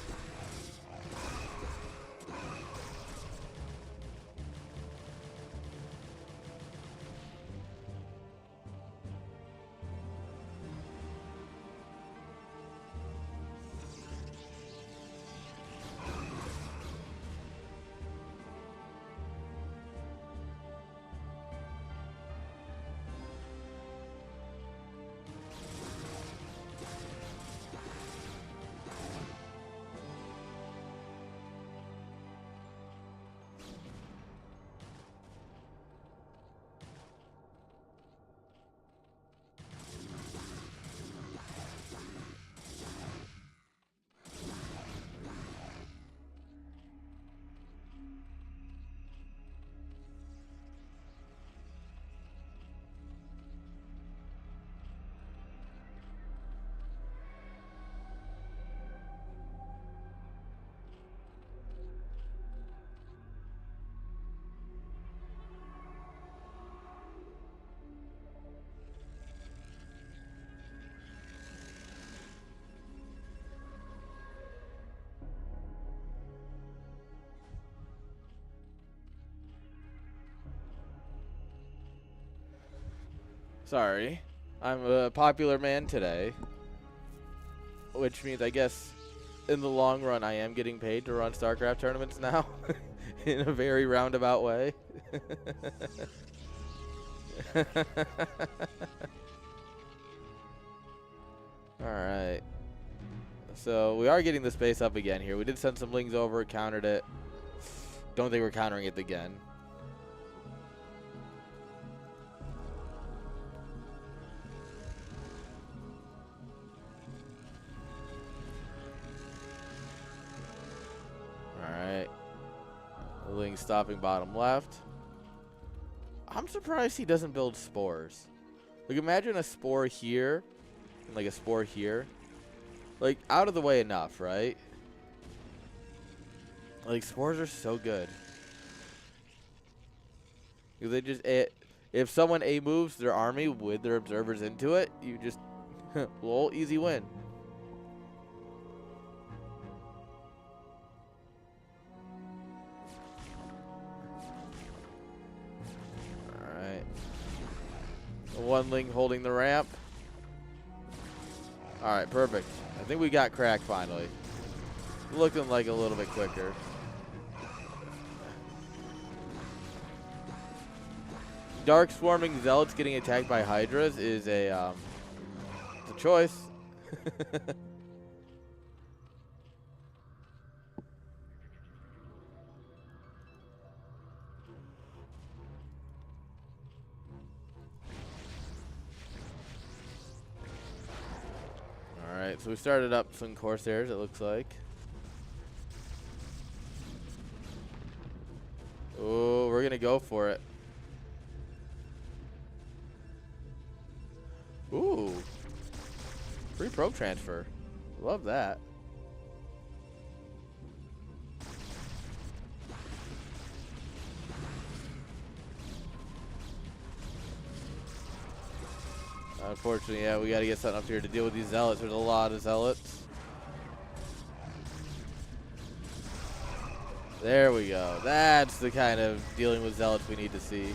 Sorry. I'm a popular man today. Which means, I guess, in the long run, I am getting paid to run StarCraft tournaments now. In a very roundabout way. Alright. So, we are getting the space up again here. We did send some lings over, countered it. Don't think we're countering it again. Alright. The ling stopping bottom left. I'm surprised he doesn't build spores. Like, imagine a spore here and, like, a spore here. Like, out of the way enough, right? Like, spores are so good. Because they just, if someone A moves their army with their observers into it, you just, lol, easy win. Alright. One ling holding the ramp. Alright, perfect. I think we got crack finally. Looking like a little bit quicker. Dark swarming zealots getting attacked by hydras is a choice. Alright, so we started up some Corsairs, it looks like. Oh, we're gonna go for it. Ooh. Free probe transfer. Love that. Unfortunately, yeah, we got to get something up here to deal with these zealots. There's a lot of zealots. There we go. That's the kind of dealing with zealots we need to see.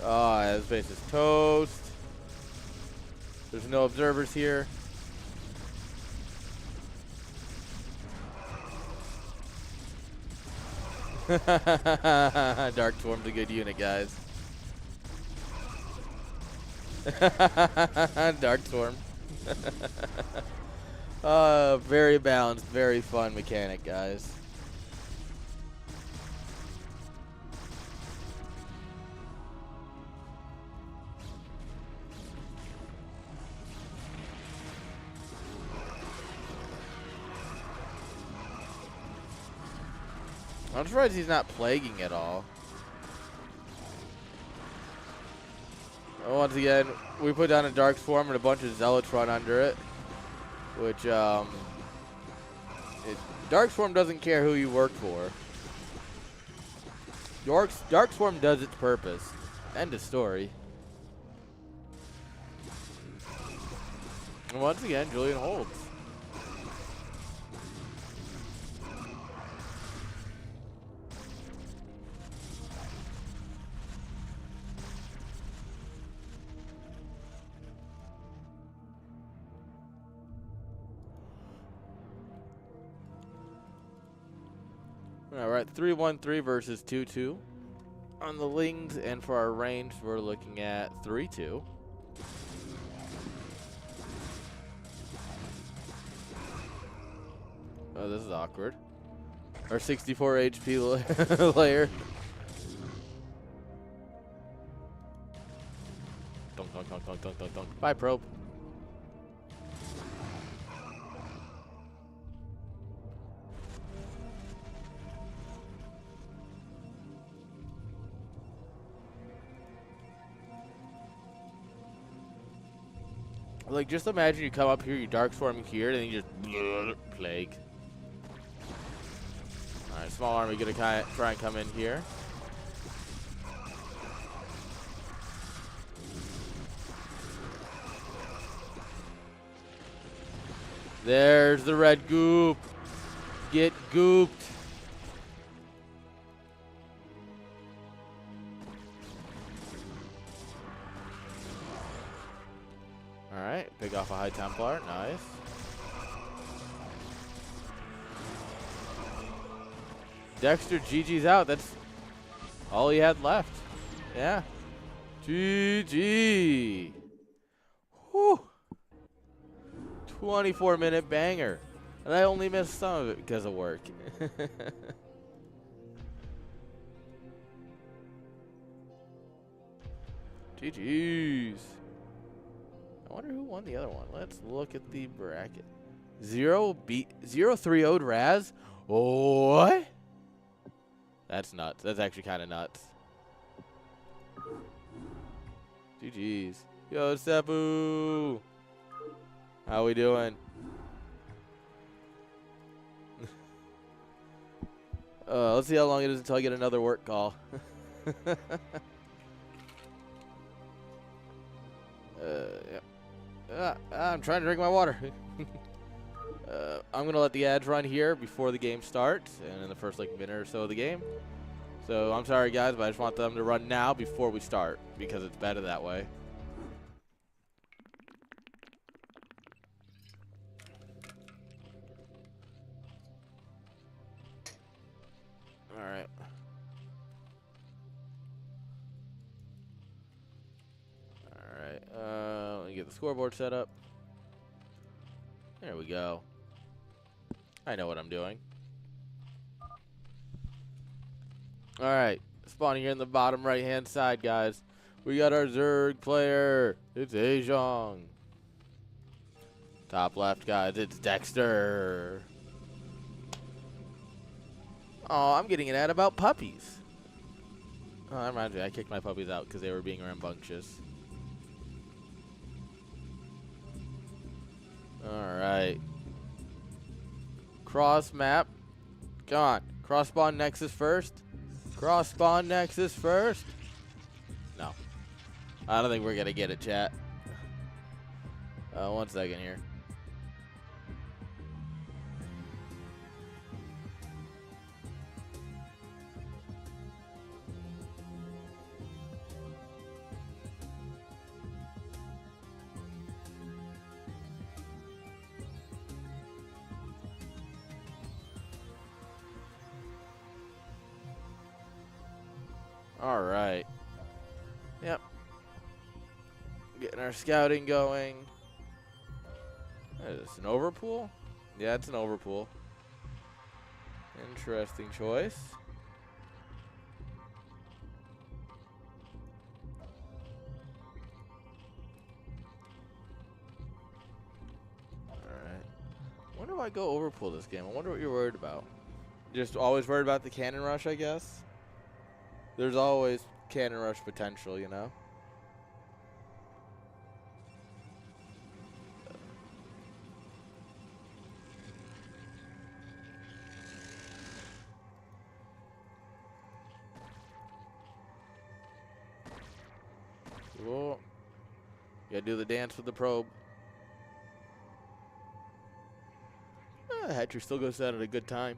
Oh, yeah, this base is toast. There's no observers here. Dark Swarm's a good unit, guys. Dark Swarm. Very balanced, very fun mechanic, guys. I'm surprised he's not plaguing at all. Once again, we put down a Dark Swarm and a bunch of Zealots run under it. Which, Dark Swarm doesn't care who you work for. Dark Swarm does its purpose. End of story. And once again, Julian holds. All right, 3-1-3 versus 2-2 on the Lings, and for our range, we're looking at 3-2. Oh, this is awkward. Our 64 HP layer. Dunk, dunk, dunk, dunk, dunk, dunk, dunk. Bye, probe. Like, just imagine you come up here, you Dark Swarm here, and then you just plague. Alright, small army gonna try and come in here. There's the red goop. Get gooped. Alright, pick off a High Templar. Nice. Dexter, GG's out. That's all he had left. Yeah. GG. Whew. 24-minute banger. And I only missed some of it because of work. GG's. I wonder who won the other one. Let's look at the bracket. 0-3-0'd Raz. What? That's nuts. That's actually kind of nuts. GG's. Yo, Seppu. How we doing? Let's see how long it is until I get another work call. Yeah. I'm trying to drink my water. I'm going to let the ads run here before the game starts and in the first like minute or so of the game. So I'm sorry, guys, but I just want them to run now before we start because it's better that way. All right. All right. Let me get the scoreboard set up. There we go. I know what I'm doing. All right. Spawning here in the bottom right-hand side, guys. We got our Zerg player. It's Ajong. Top left, guys. It's Dexter. Oh, I'm getting an ad about puppies. Oh, that reminds me. I kicked my puppies out because they were being rambunctious. All right. Cross map. Come on. Cross spawn nexus first. Cross spawn nexus first. No. I don't think we're going to get it, chat. 1 second here. All right. Yep. Getting our scouting going. Is this an overpool? Yeah, it's an overpool. Interesting choice. All right. Wonder why I go overpool this game. I wonder what you're worried about. Just always worried about the cannon rush, I guess. There's always cannon rush potential, you know? Oh. You gotta do the dance with the probe. Hatcher still goes out at a good time.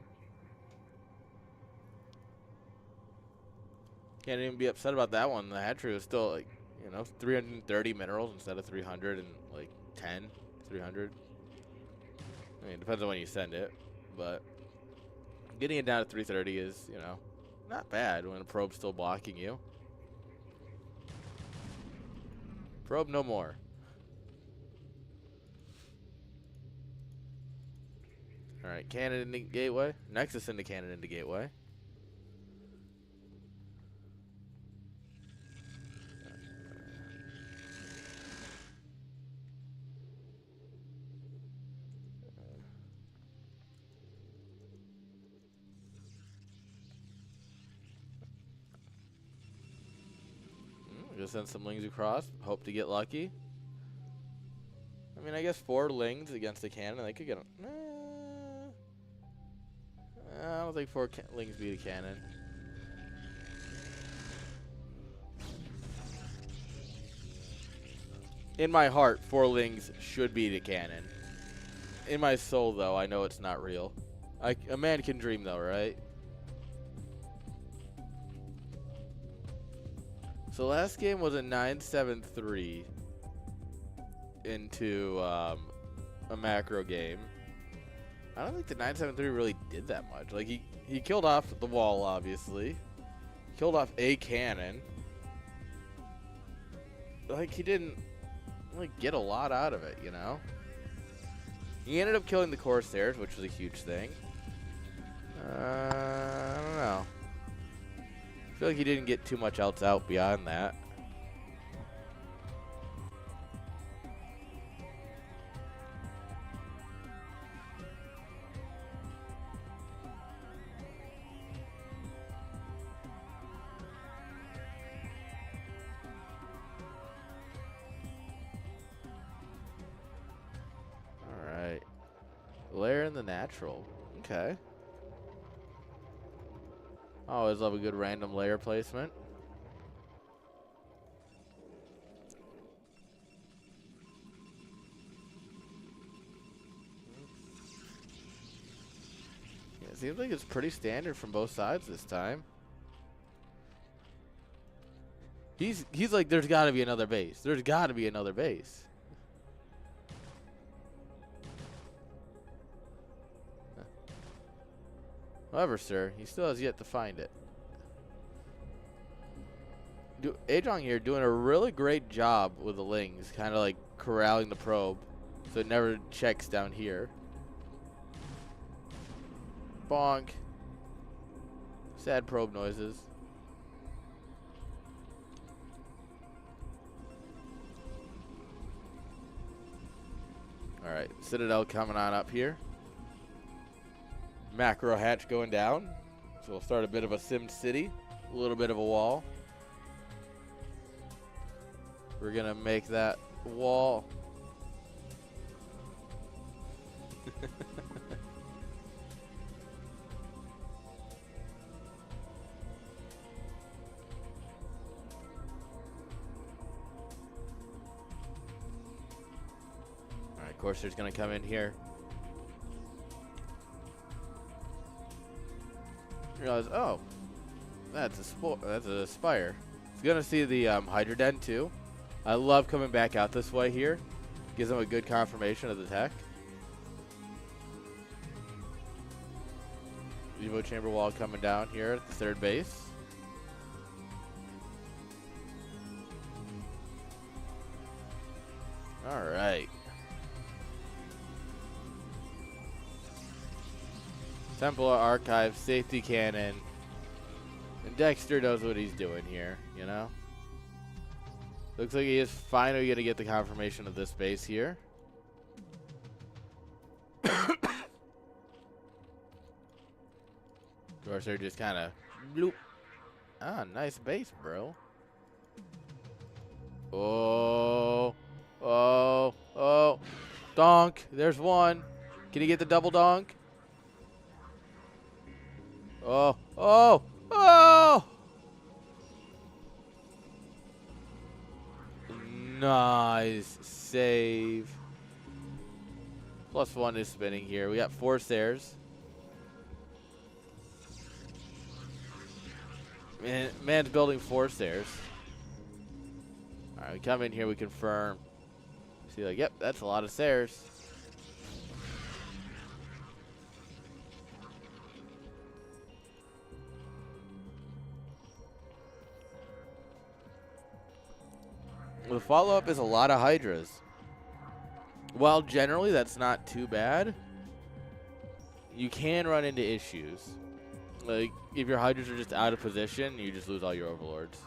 Can't even be upset about that one. The hatchery was still, like, you know, 330 minerals instead of 300 and, like, 10, 300. I mean, it depends on when you send it, but getting it down to 330 is, you know, not bad when a probe's still blocking you. Probe no more. All right, cannon into gateway. Nexus into cannon into gateway. Just send some lings across. Hope to get lucky. I mean, I guess 4 lings against a cannon. They could get. I don't think 4 lings beat a cannon. In my heart, 4 lings should beat a cannon. In my soul, though, I know it's not real. A man can dream, though, right? So last game was a 9-7-3 into a macro game. I don't think the 9-7-3 really did that much. Like, he killed off the wall, obviously. Killed off a cannon. Like, he didn't really get a lot out of it, you know? He ended up killing the Corsairs, which was a huge thing. I don't know. I feel like he didn't get too much else out beyond that. Alright. Lair in the natural. Okay. Always love a good random layer placement. Yeah, it seems like it's pretty standard from both sides this time. He's like, there's got to be another base. There's got to be another base. However, sir, he still has yet to find it. Ajong here doing a really great job with the lings, kind of like corralling the probe so it never checks down here. Bonk. Sad probe noises. Alright, Citadel coming on up here. Macro hatch going down. So we'll start a bit of a sim city. A little bit of a wall. We're going to make that wall. Alright, Corsair's going to come in here. Realize, oh, that's a spire. It's gonna see the Hydra Den too. I love coming back out this way here. Gives them a good confirmation of the tech. Evo chamber wall coming down here at the 3rd base. All right. Templar Archive, safety cannon. And Dexter knows what he's doing here, you know? Looks like he is finally going to get the confirmation of this base here. Corsair just kind of bloop. Ah, nice base, bro. Oh. Oh. Oh. Donk. There's one. Can he get the double donk? Oh, oh, oh! Nice. Save. +1 is spinning here. We got 4 stairs. Man's building 4 stairs. Alright, we come in here, we confirm. See, like, yep, that's a lot of stairs. The follow-up is a lot of hydras. While generally that's not too bad, you can run into issues. Like, if your hydras are just out of position, you just lose all your overlords.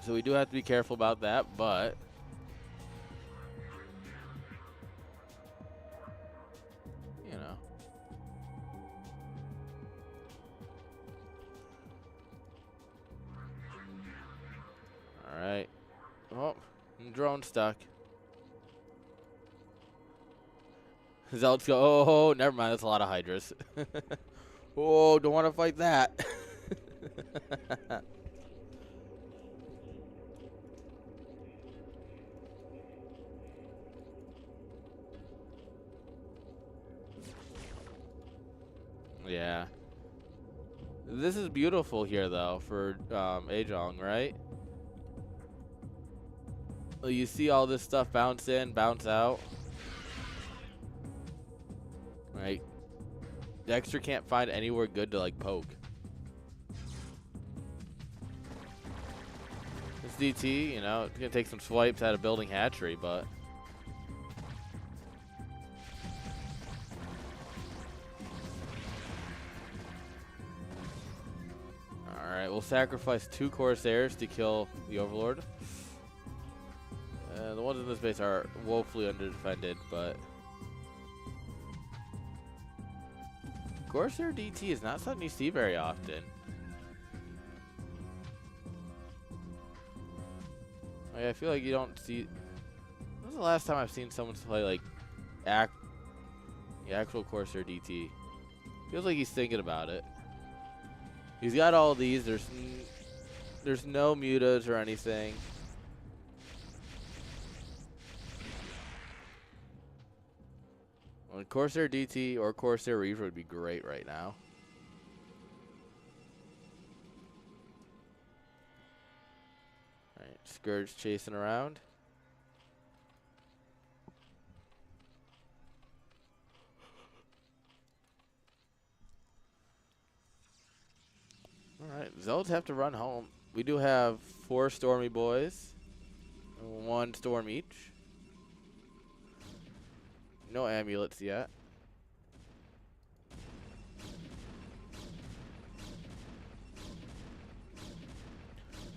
So we do have to be careful about that, but you know. Alright. Oh, drone stuck. Zealots go, oh, never mind, that's a lot of hydras. Oh, don't want to fight that. Yeah. This is beautiful here, though, for Ajong, right? You see all this stuff bounce in, bounce out. Right? Dexter can't find anywhere good to, like, poke. This DT, you know, it's going to take some swipes out of building hatchery, but alright, we'll sacrifice 2 Corsairs to kill the Overlord. The ones in this base are woefully underdefended, but Corsair DT is not something you see very often. Like, I feel like you don't see. When was the last time I've seen someone play like the actual Corsair DT? Feels like he's thinking about it. He's got all these. There's no mutas or anything. Well, Corsair DT or Corsair Reaver would be great right now. Alright, Scourge chasing around. Alright, Zealots have to run home. We do have 4 Stormy Boys. 1 Storm each. No amulets yet.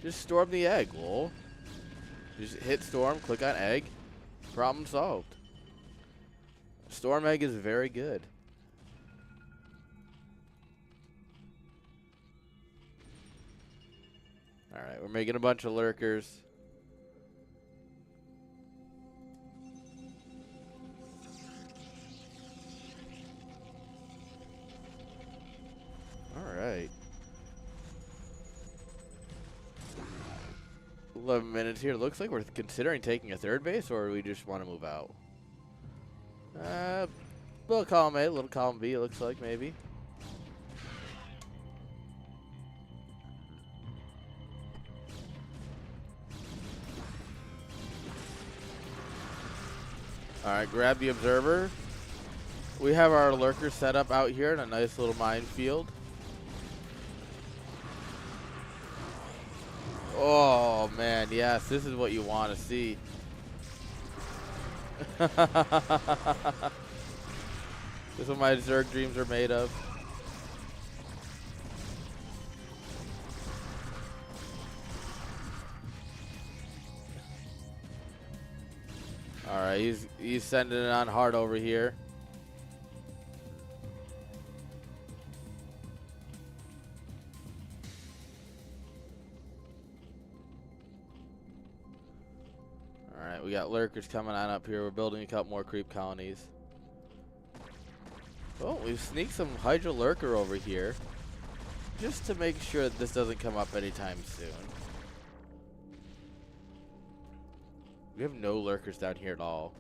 Just storm the egg, lol. Just hit storm, click on egg. Problem solved. Storm egg is very good. Alright, we're making a bunch of lurkers. Alright. 11 minutes here. Looks like we're considering taking a 3rd base, or we just want to move out. Little column A, little column B, it looks like, maybe. Alright, grab the observer. We have our lurker set up out here in a nice little minefield. Oh man, yes, this is what you want to see. This is what my Zerg dreams are made of. Alright, he's sending it on hard over here. Alright, we got lurkers coming on up here. We're building a couple more creep colonies. Oh, we've sneaked some Hydra lurker over here. Just to make sure that this doesn't come up anytime soon. We have no lurkers down here at all.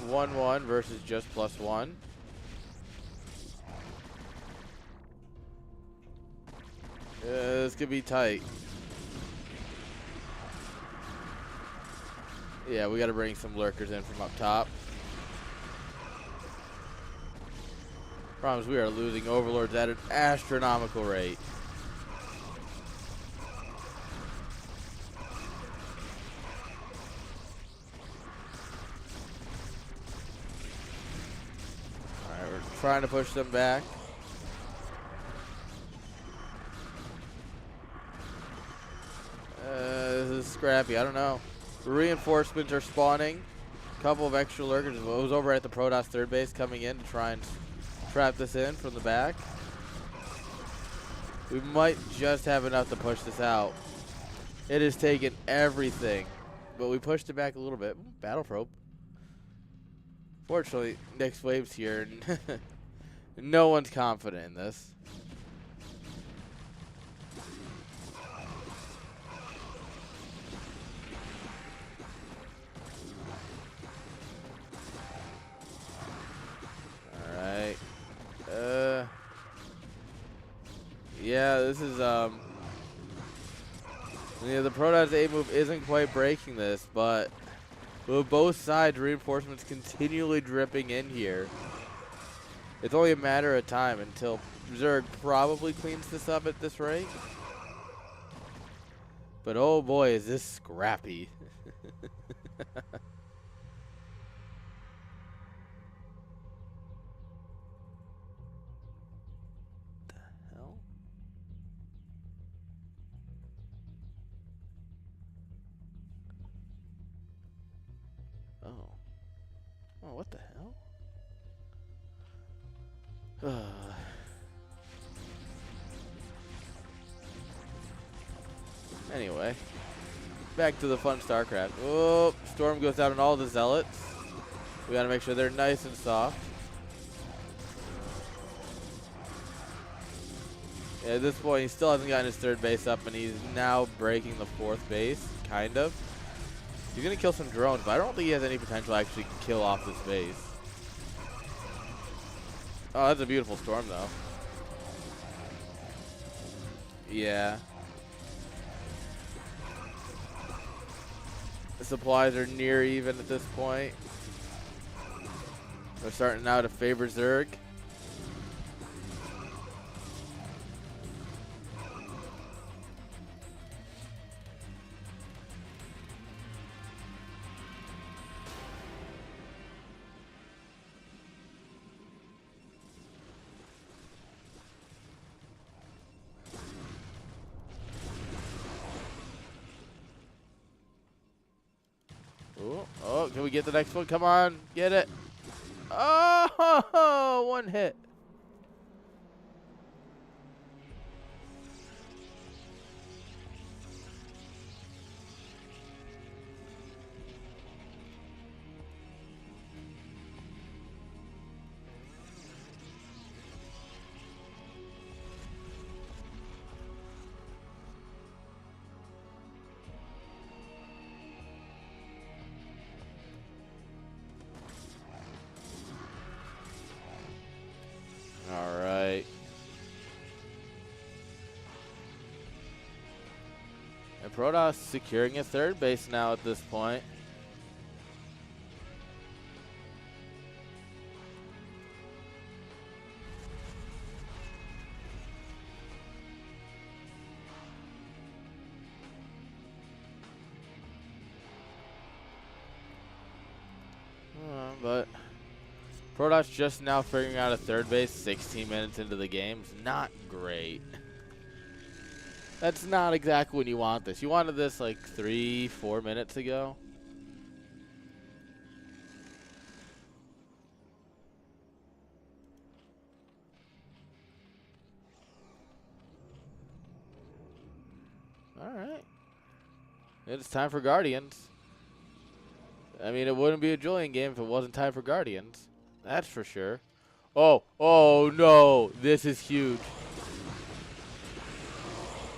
1-1 versus just +1. This could be tight. Yeah, we got to bring some lurkers in from up top. Problem is we are losing overlords at an astronomical rate. Alright, we're trying to push them back. This is scrappy. I don't know. Reinforcements are spawning. A couple of extra lurkers. It was over at the Protoss third base coming in to try and trap this in from the back. We might just have enough to push this out. It has taken everything, but we pushed it back a little bit. Battle probe. Fortunately, next wave's here. No one's confident in this. Alright. Yeah, this is, yeah, the Protoss A move isn't quite breaking this, but with both sides, reinforcements continually dripping in here. It's only a matter of time until Zerg probably cleans this up at this rate. But oh boy, is this scrappy. Oh, what the hell? Anyway, back to the fun StarCraft. Oh, Storm goes down on all the Zealots. We gotta make sure they're nice and soft. Yeah, at this point, he still hasn't gotten his third base up, and he's now breaking the fourth base, kind of. He's going to kill some drones, but I don't think he has any potential to actually kill off this base. Oh, that's a beautiful Storm, though. Yeah. The supplies are near even at this point. We're starting now to favor Zerg. Oh, can we get the next one? Come on, get it. Oh, one hit. All right. And Protoss securing a third base now at this point. But Protoss just now figuring out a third base 16 minutes into the game is not great. That's not exactly when you want this. You wanted this like 3-4 minutes ago. All right. It's time for Guardians. I mean, it wouldn't be a Julian game if it wasn't time for Guardians. That's for sure. Oh no, this is huge.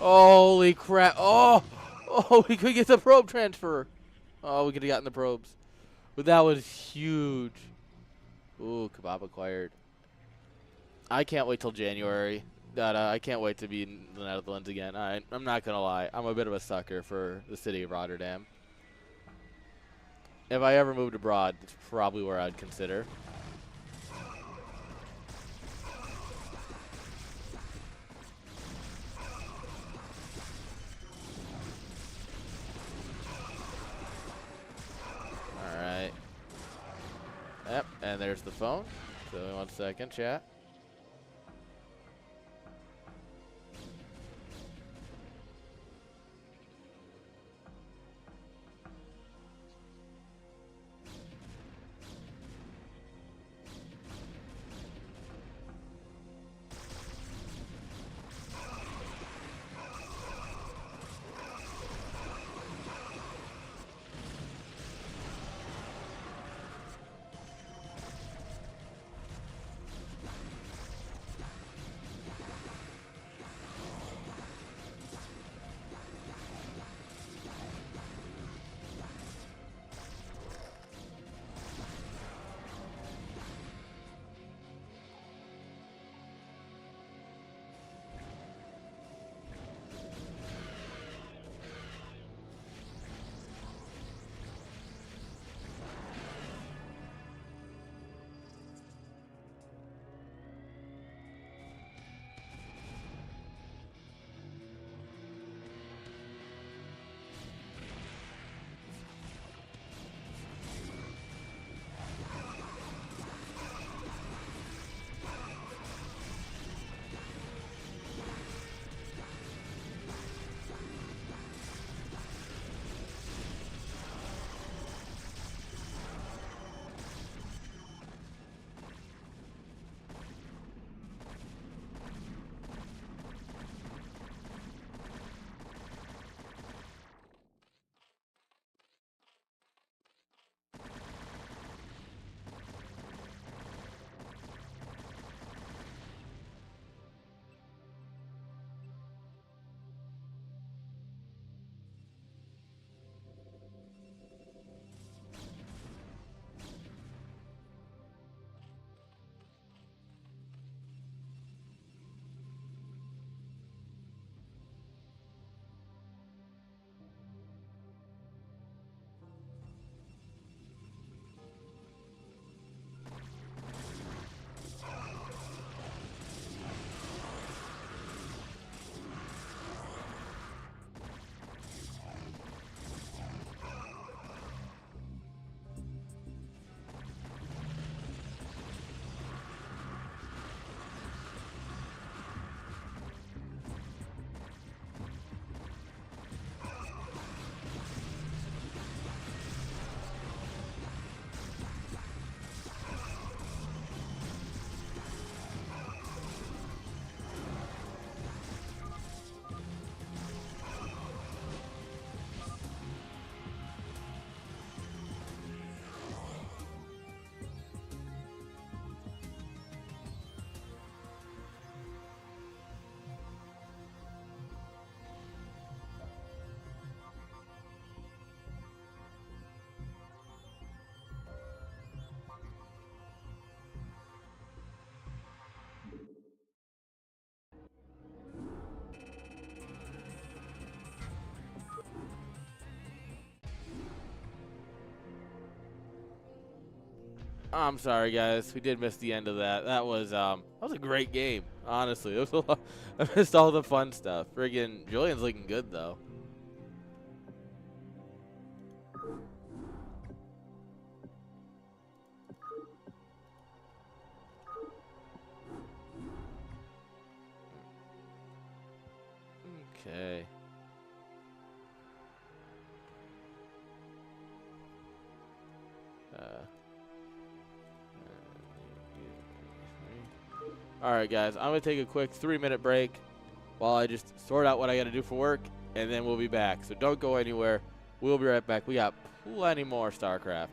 Holy crap. Oh, oh, we could get the probe transfer. Oh, we could have gotten the probes. But that was huge. Ooh, kebab acquired. I can't wait till January. I can't wait to be in the Netherlands again. I'm not going to lie. I'm a bit of a sucker for the city of Rotterdam. If I ever moved abroad, it's probably where I'd consider. All right. Yep, and there's the phone. So 1 second, chat. I'm sorry, guys. We did miss the end of that. That was a great game. Honestly, it was a lot. I missed all the fun stuff. Friggin' Julian's looking good though. Okay. All right, guys. I'm gonna take a quick 3-minute break while I just sort out what I gotta do for work, and then we'll be back. So don't go anywhere. We'll be right back. We got plenty more StarCraft.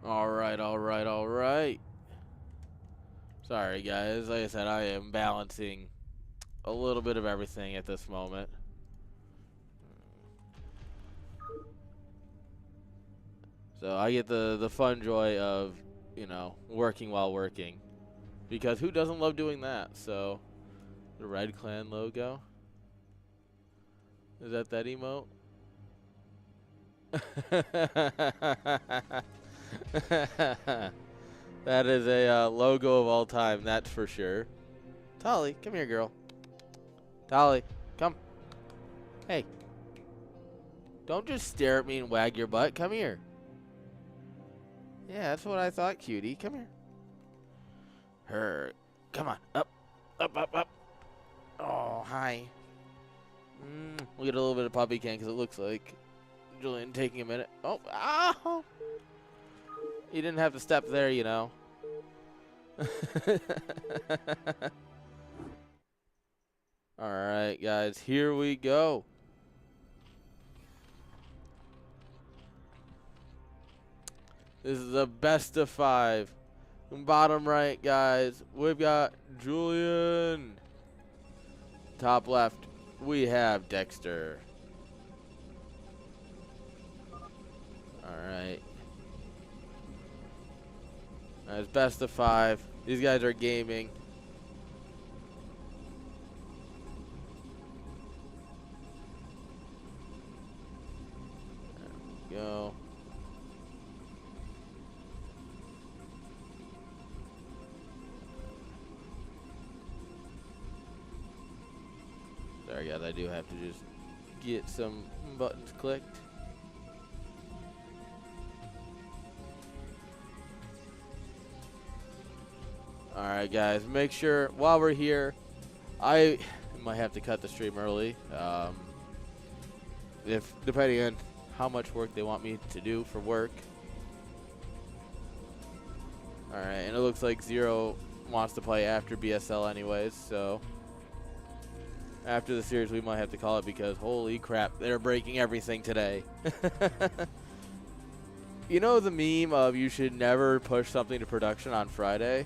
All right, all right, all right. Sorry, guys. Like I said, I am balancing a little bit of everything at this moment. So I get the fun joy of, you know, working while working. Because who doesn't love doing that? So, the Red Clan logo. Is that emote? That is a logo of all time, that's for sure. Tolly, come here, girl. Tolly, come. Hey. Don't just stare at me and wag your butt. Come here. Yeah, that's what I thought, cutie. Come here. Her. Come on. Up. Up, up, up. Oh, hi. We'll get a little bit of puppy can because it looks like Julian taking a minute. Oh, ow! You didn't have to step there, you know. Alright, guys. Here we go. This is the best of 5. Bottom right, guys, we've got Julian. Top left, we have Dexter. Alright. That's best of 5. These guys are gaming. There we go. Sorry, guys, I do have to just get some buttons clicked. Alright, guys, make sure while we're here, I might have to cut the stream early. If depending on how much work they want me to do for work. Alright, and it looks like Zero wants to play after BSL anyways, so after the series we might have to call it because holy crap, they're breaking everything today. You know the meme of you should never push something to production on Friday?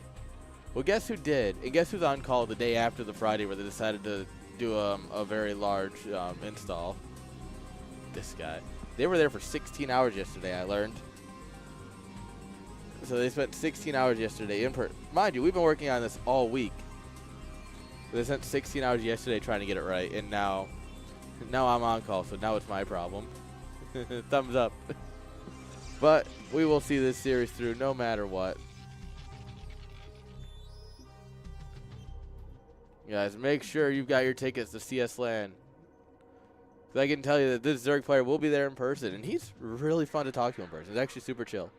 Well, guess who did? And guess who's on call the day after the Friday where they decided to do a very large install? This guy. They were there for 16 hours yesterday, I learned. So they spent 16 hours yesterday in person. Mind you, we've been working on this all week. They spent 16 hours yesterday trying to get it right, and now I'm on call, so now it's my problem. Thumbs up. But we will see this series through no matter what. Guys, make sure you've got your tickets to CS LAN. I can tell you that this Zerg player will be there in person, and he's really fun to talk to in person. He's actually super chill.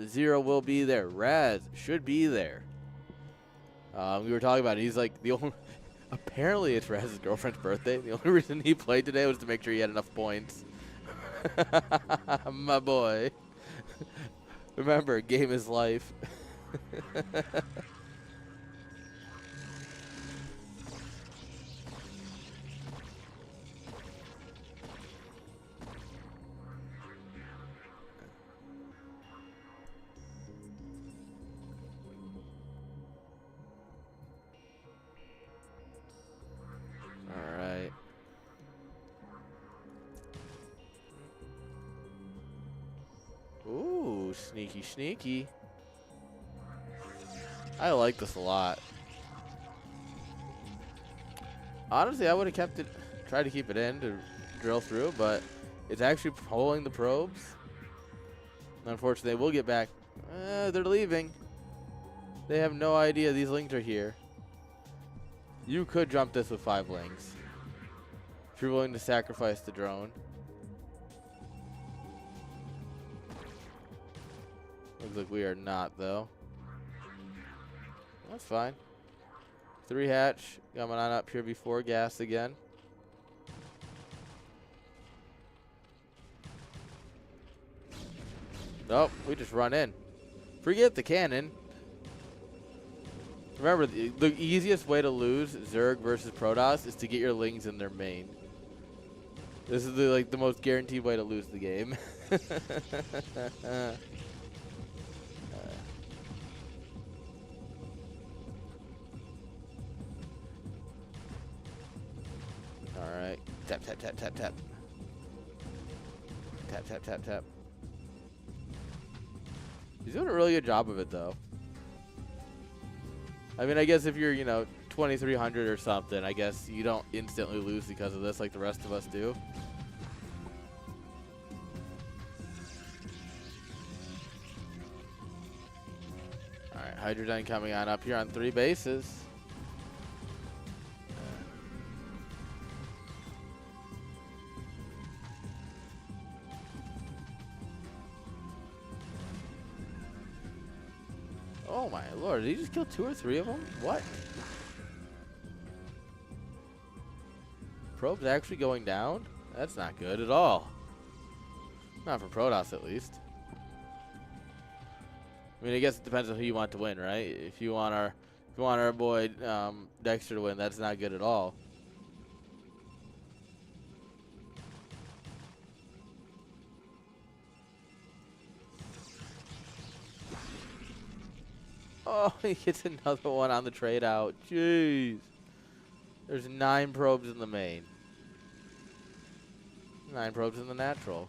Zero will be there. Raz should be there. We were talking about it. He's like the only. Apparently, it's Raz's girlfriend's birthday. The only reason he played today was to make sure he had enough points. My boy. Remember, game is life. Ooh, sneaky, sneaky. I like this a lot. Honestly, I would have kept it, tried to keep it in to drill through, but it's actually pulling the probes. Unfortunately, we'll get back. They're leaving. They have no idea these lings are here. You could jump this with 5 lings if you're willing to sacrifice the drone. Looks like we are not, though. That's fine. 3 hatch coming on up here before gas again. Nope, we just run in. Forget the cannon. Remember, the easiest way to lose Zerg versus Protoss is to get your lings in their main. This is the most guaranteed way to lose the game. Tap, tap, tap, tap, tap. Tap, tap, tap, tap. He's doing a really good job of it, though. I mean, I guess if you're, 2,300 or something, I guess you don't instantly lose because of this like the rest of us do. All right, Hydrodyne coming on up here on 3 bases. Oh my lord, did he just kill 2 or 3 of them? What? Probe's actually going down? That's not good at all. Not for Protoss, at least. I mean, I guess it depends on who you want to win, right? If you want our boy Dexter to win, that's not good at all. Oh, he gets another one on the trade out. Jeez. There's 9 probes in the main. 9 probes in the natural.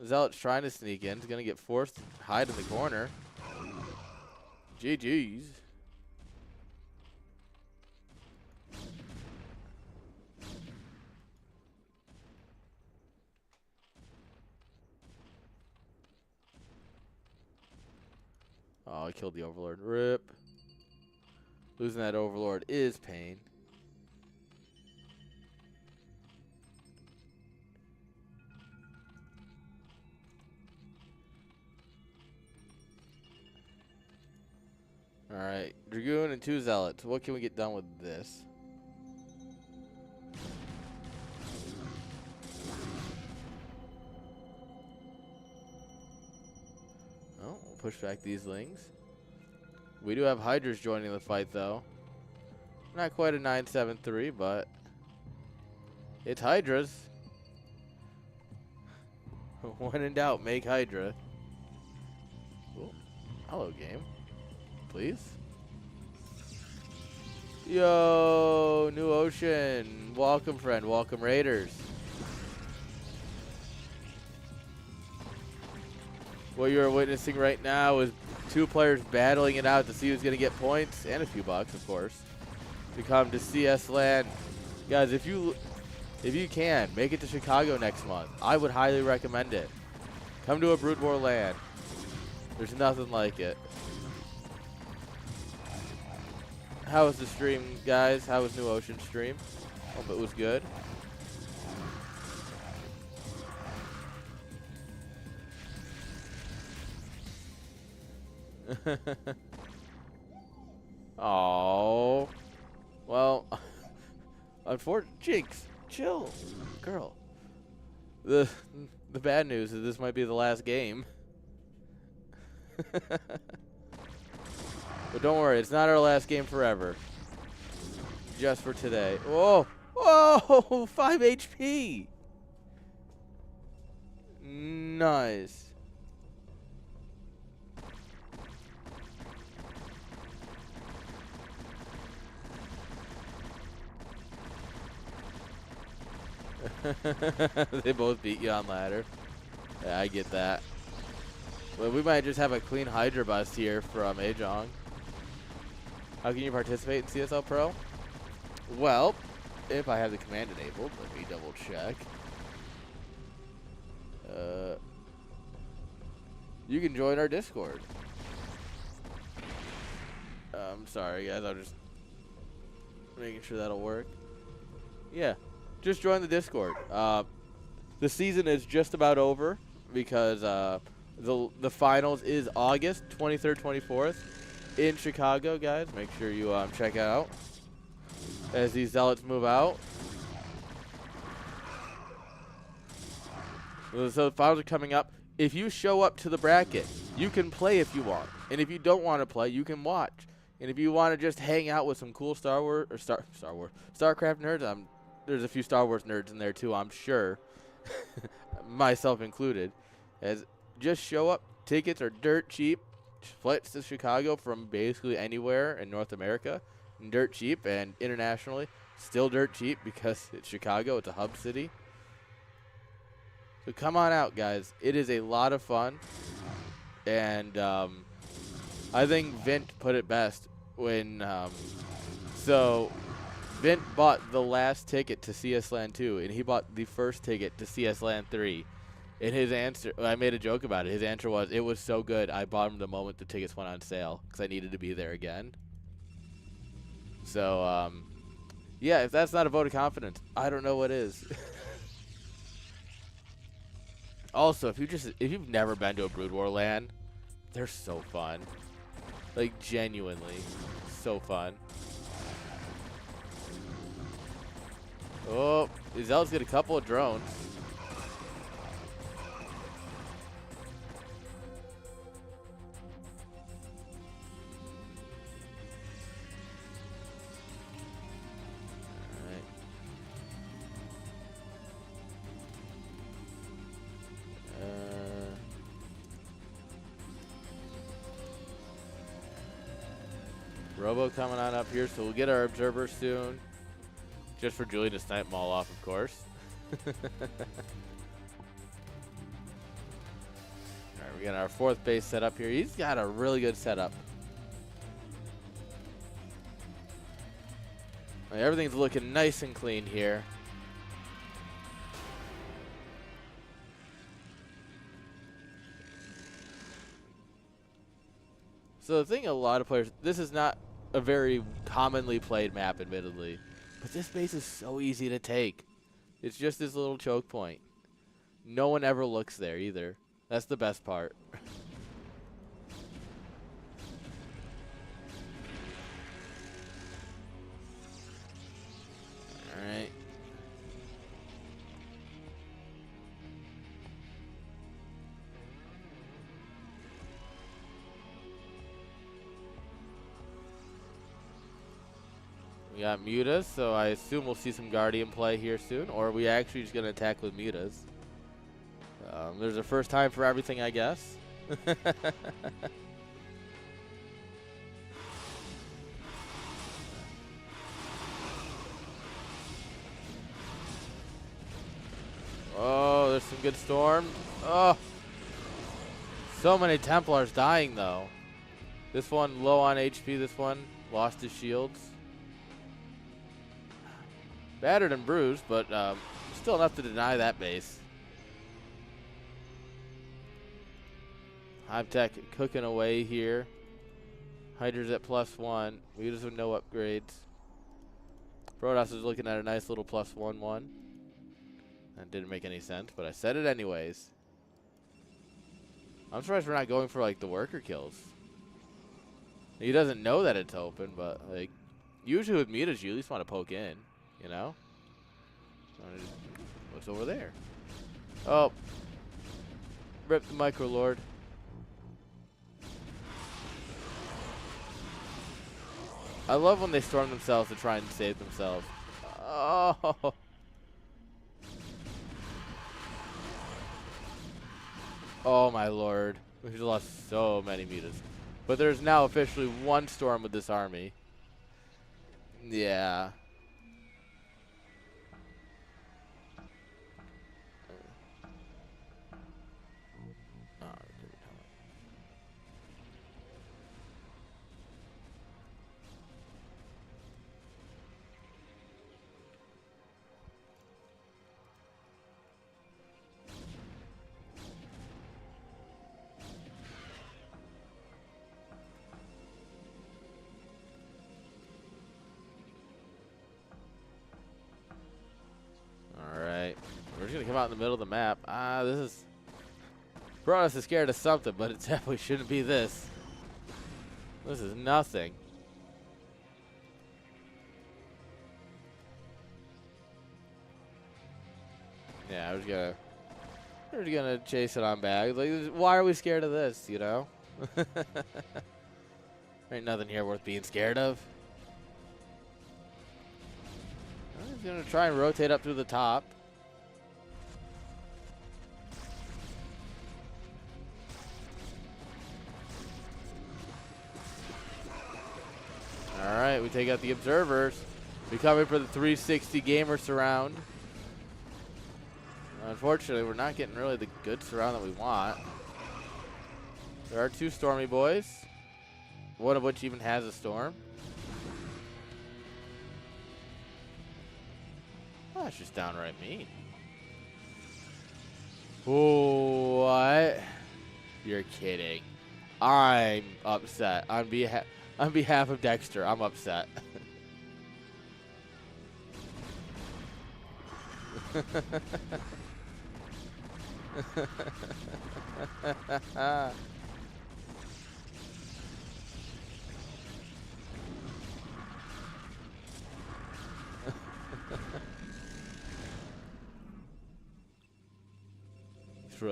Zealot's trying to sneak in. He's going to get forced to hide in the corner. GG's. Oh, I killed the Overlord. RIP. Losing that Overlord is pain. Alright, Dragoon and 2 Zealots. What can we get done with this? Oh, we'll push back these Lings. We do have Hydras joining the fight, though. Not quite a 973, but it's Hydras. When in doubt, make Hydra. Cool. Hello, game. Please. Yo, New Ocean. Welcome, friend. Welcome, Raiders. What you are witnessing right now is 2 players battling it out to see who's going to get points and a few bucks, of course, to come to CS Land. Guys, if you can, make it to Chicago next month. I would highly recommend it. Come to a Brood War LAN. There's nothing like it. How was the stream, guys? How was New Ocean stream? Hope it was good. Oh, well, unfortunately, Jinx, chill, girl. The bad news is this might be the last game. But don't worry, it's not our last game forever. Just for today. Whoa, whoa, 5 HP. Nice. They both beat you on ladder. Yeah, I get that. Well, we might just have a clean Hydra bust here from Ajong. How can you participate in CSLPRO? Well, if I have the command enabled, let me double check. You can join our Discord. I'm sorry, guys. I'm just making sure that'll work. Yeah. Just join the Discord. The season is just about over because the finals is August 23rd, 24th in Chicago, guys. Make sure you check it out as these Zealots move out. So the finals are coming up. If you show up to the bracket, you can play if you want. And if you don't want to play, you can watch. And if you want to just hang out with some cool StarCraft nerds, there's a few Star Wars nerds in there too, I'm sure, myself included. As just show up. Tickets are dirt cheap. Flights to Chicago from basically anywhere in North America, dirt cheap, and internationally Still dirt cheap because it's Chicago. It's a hub city. So come on out, guys. It is a lot of fun. And I think Vint put it best when so Vint bought the last ticket to CS LAN 2, and he bought the first ticket to CS LAN 3. And his answer, I made a joke about it. His answer was, it was so good, I bought him the moment the tickets went on sale because I needed to be there again. So, yeah, if that's not a vote of confidence, I don't know what is. Also, if you've never been to a Brood War LAN, they're so fun. Like, genuinely, so fun. Oh, Zealot's get a couple of drones. All right. Robo coming on up here, so we'll get our observer soon. Just for Julian to snipe them all off, of course. Alright, we got our 4th base set up here. He's got a really good setup. Like, everything's looking nice and clean here. So the thing, a lot of players, this is not a very commonly played map, admittedly. But this base is so easy to take. It's just this little choke point. No one ever looks there either. That's the best part. Alright. We got Mutas, so I assume we'll see some Guardian play here soon, or are we actually just going to attack with Mutas? There's a first time for everything, I guess. Oh, there's some good storm. Oh, so many Templars dying, though. This one low on HP, this one lost his shields. Battered and bruised, but still enough to deny that base. Hive Tech cooking away here. Hydra's at +1. Mutas with no upgrades. Protoss is looking at a nice little +1/1. That didn't make any sense, but I said it anyways. I'm surprised we're not going for, like, the worker kills. He doesn't know that it's open, but, like, usually with Mutas, you at least want to poke in. You know? What's over there? Oh. Rip the Micro Lord. I love when they storm themselves to try and save themselves. Oh. Oh my lord. We've lost so many Mutas. But there's now officially one storm with this army. Yeah. We're just going to come out in the middle of the map. This is... Protoss is scared of something, but it definitely shouldn't be this. This is nothing. Yeah, we're just gonna chase it on back. Like, why are we scared of this, you know? Ain't nothing here worth being scared of. I'm just gonna try and rotate up to the top. Alright, we take out the observers. We coming for the 360 gamer surround. Unfortunately, we're not getting really the good surround that we want. There are 2 Stormy boys, one of which even has a storm. Oh, that's just downright mean. What? You're kidding. I'm upset. On behalf of Dexter, I'm upset.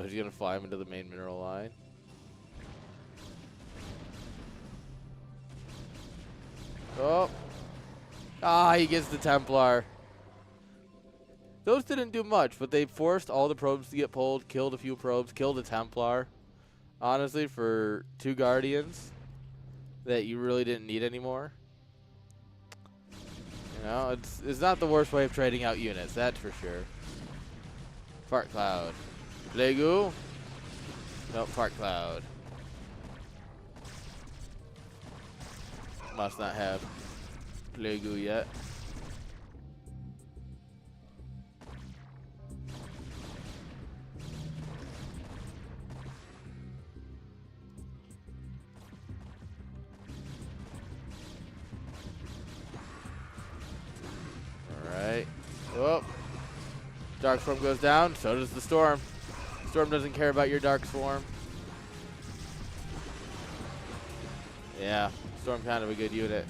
He's gonna fly him into the main mineral line. Oh. Ah, he gets the Templar. Those didn't do much, but they forced all the probes to get pulled, killed a few probes, killed a Templar. Honestly, for 2 Guardians that you really didn't need anymore. You know, it's not the worst way of trading out units, that's for sure. Fart Cloud. Legu. Nope, Fart Cloud. Must not have Legu yet. Alright. Oh. Dark Swarm goes down, so does the Storm. Storm doesn't care about your Dark Swarm. Yeah, Storm kind of a good unit.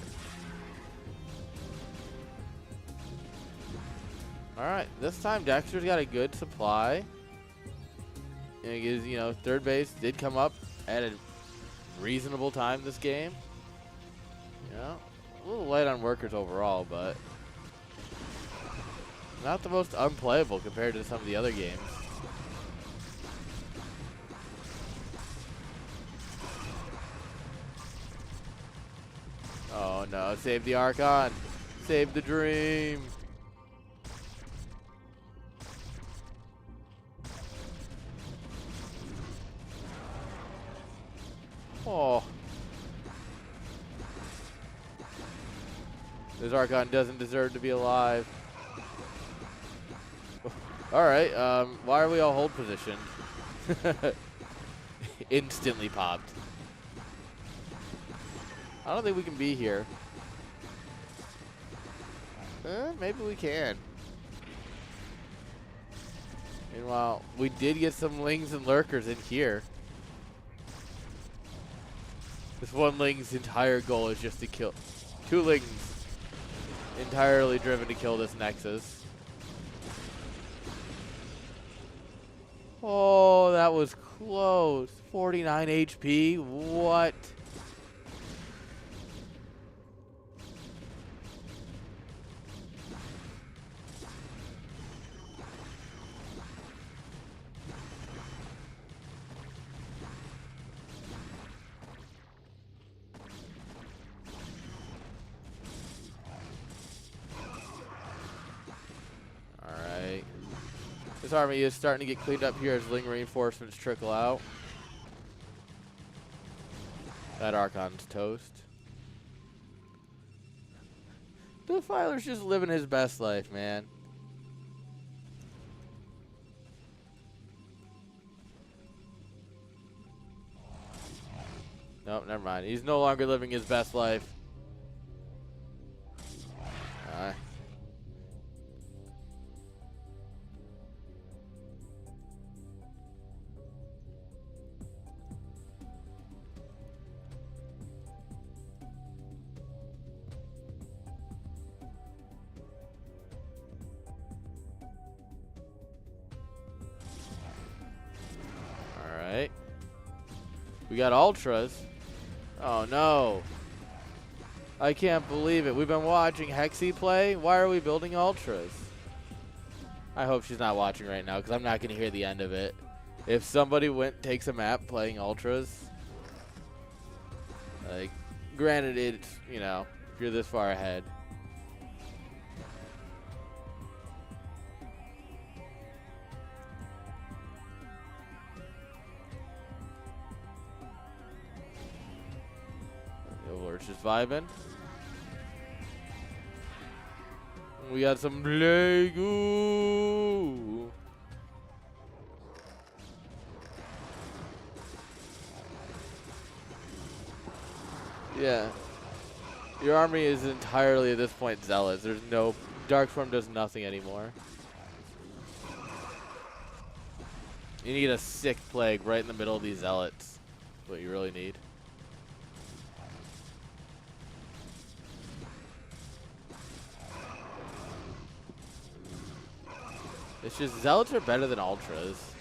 Alright, this time Dexter's got a good supply. And it gives, you know, 3rd base did come up at a reasonable time this game. You know, a little light on workers overall, but not the most unplayable compared to some of the other games. Oh no, save the Archon. Save the dream. Oh. This Archon doesn't deserve to be alive. Alright, why are we all hold positioned? Instantly popped. I don't think we can be here. Maybe we can. Meanwhile, we did get some Lings and Lurkers in here. This one Ling's entire goal is just to kill 2 Lings. Entirely driven to kill this Nexus. Oh, that was close. 49 HP. What? This army is starting to get cleaned up here as Ling reinforcements trickle out. That Archon's toast. Defiler's just living his best life, man. Nope, never mind. He's no longer living his best life. Alright. We got Ultras. Oh no. I can't believe it. We've been watching Hexy play. Why are we building Ultras? I hope she's not watching right now because I'm not going to hear the end of it. If somebody takes a map playing Ultras, like, granted it's, you know, if you're this far ahead. We're just vibing. We got some Lego. Yeah. Your army is entirely at this point zealots. There's no Darkstorm does nothing anymore. You need a sick plague right in the middle of these zealots. That's what you really need. It's just zealots are better than ultras.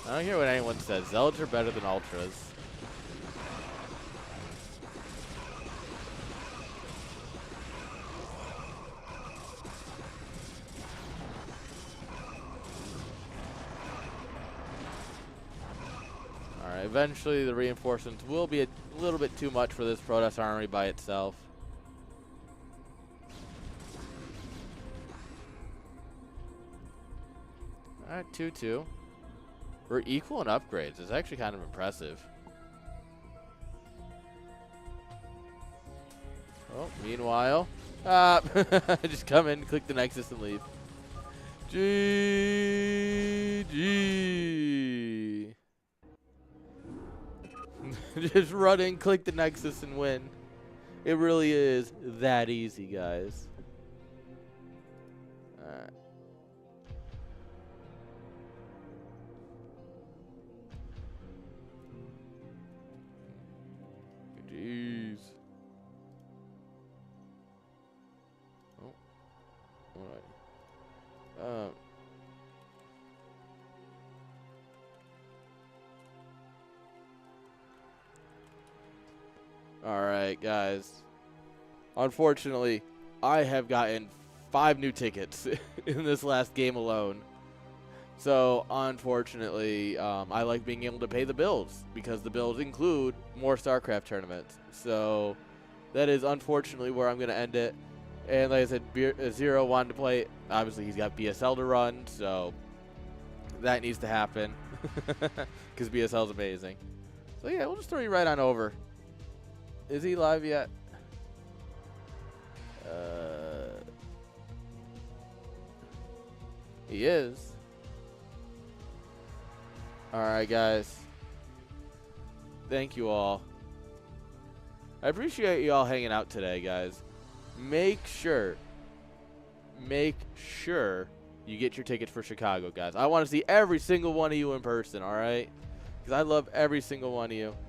I don't hear what anyone says. Zealots are better than ultras. Alright, eventually the reinforcements will be a little bit too much for this Protoss army by itself. Alright, 2-2. We're equal in upgrades. It's actually kind of impressive. Oh, meanwhile, just come in, click the Nexus, and leave. GG. Just run in, click the Nexus, and win. It really is that easy, guys. Alright. Jeez. Oh. Alright. Alright, guys. Unfortunately, I have gotten 5 new tickets in this last game alone. So, unfortunately, I like being able to pay the bills because the bills include more StarCraft tournaments. So, that is unfortunately where I'm going to end it. And like I said, Zero wanted to play. Obviously, he's got BSL to run, so that needs to happen because BSL is amazing. So, yeah, we'll just throw you right on over. Is he live yet? He is. Alright, guys. Thank you all. I appreciate you all hanging out today, guys. Make sure you get your tickets for Chicago, guys. I want to see every single one of you in person, alright? Because I love every single one of you.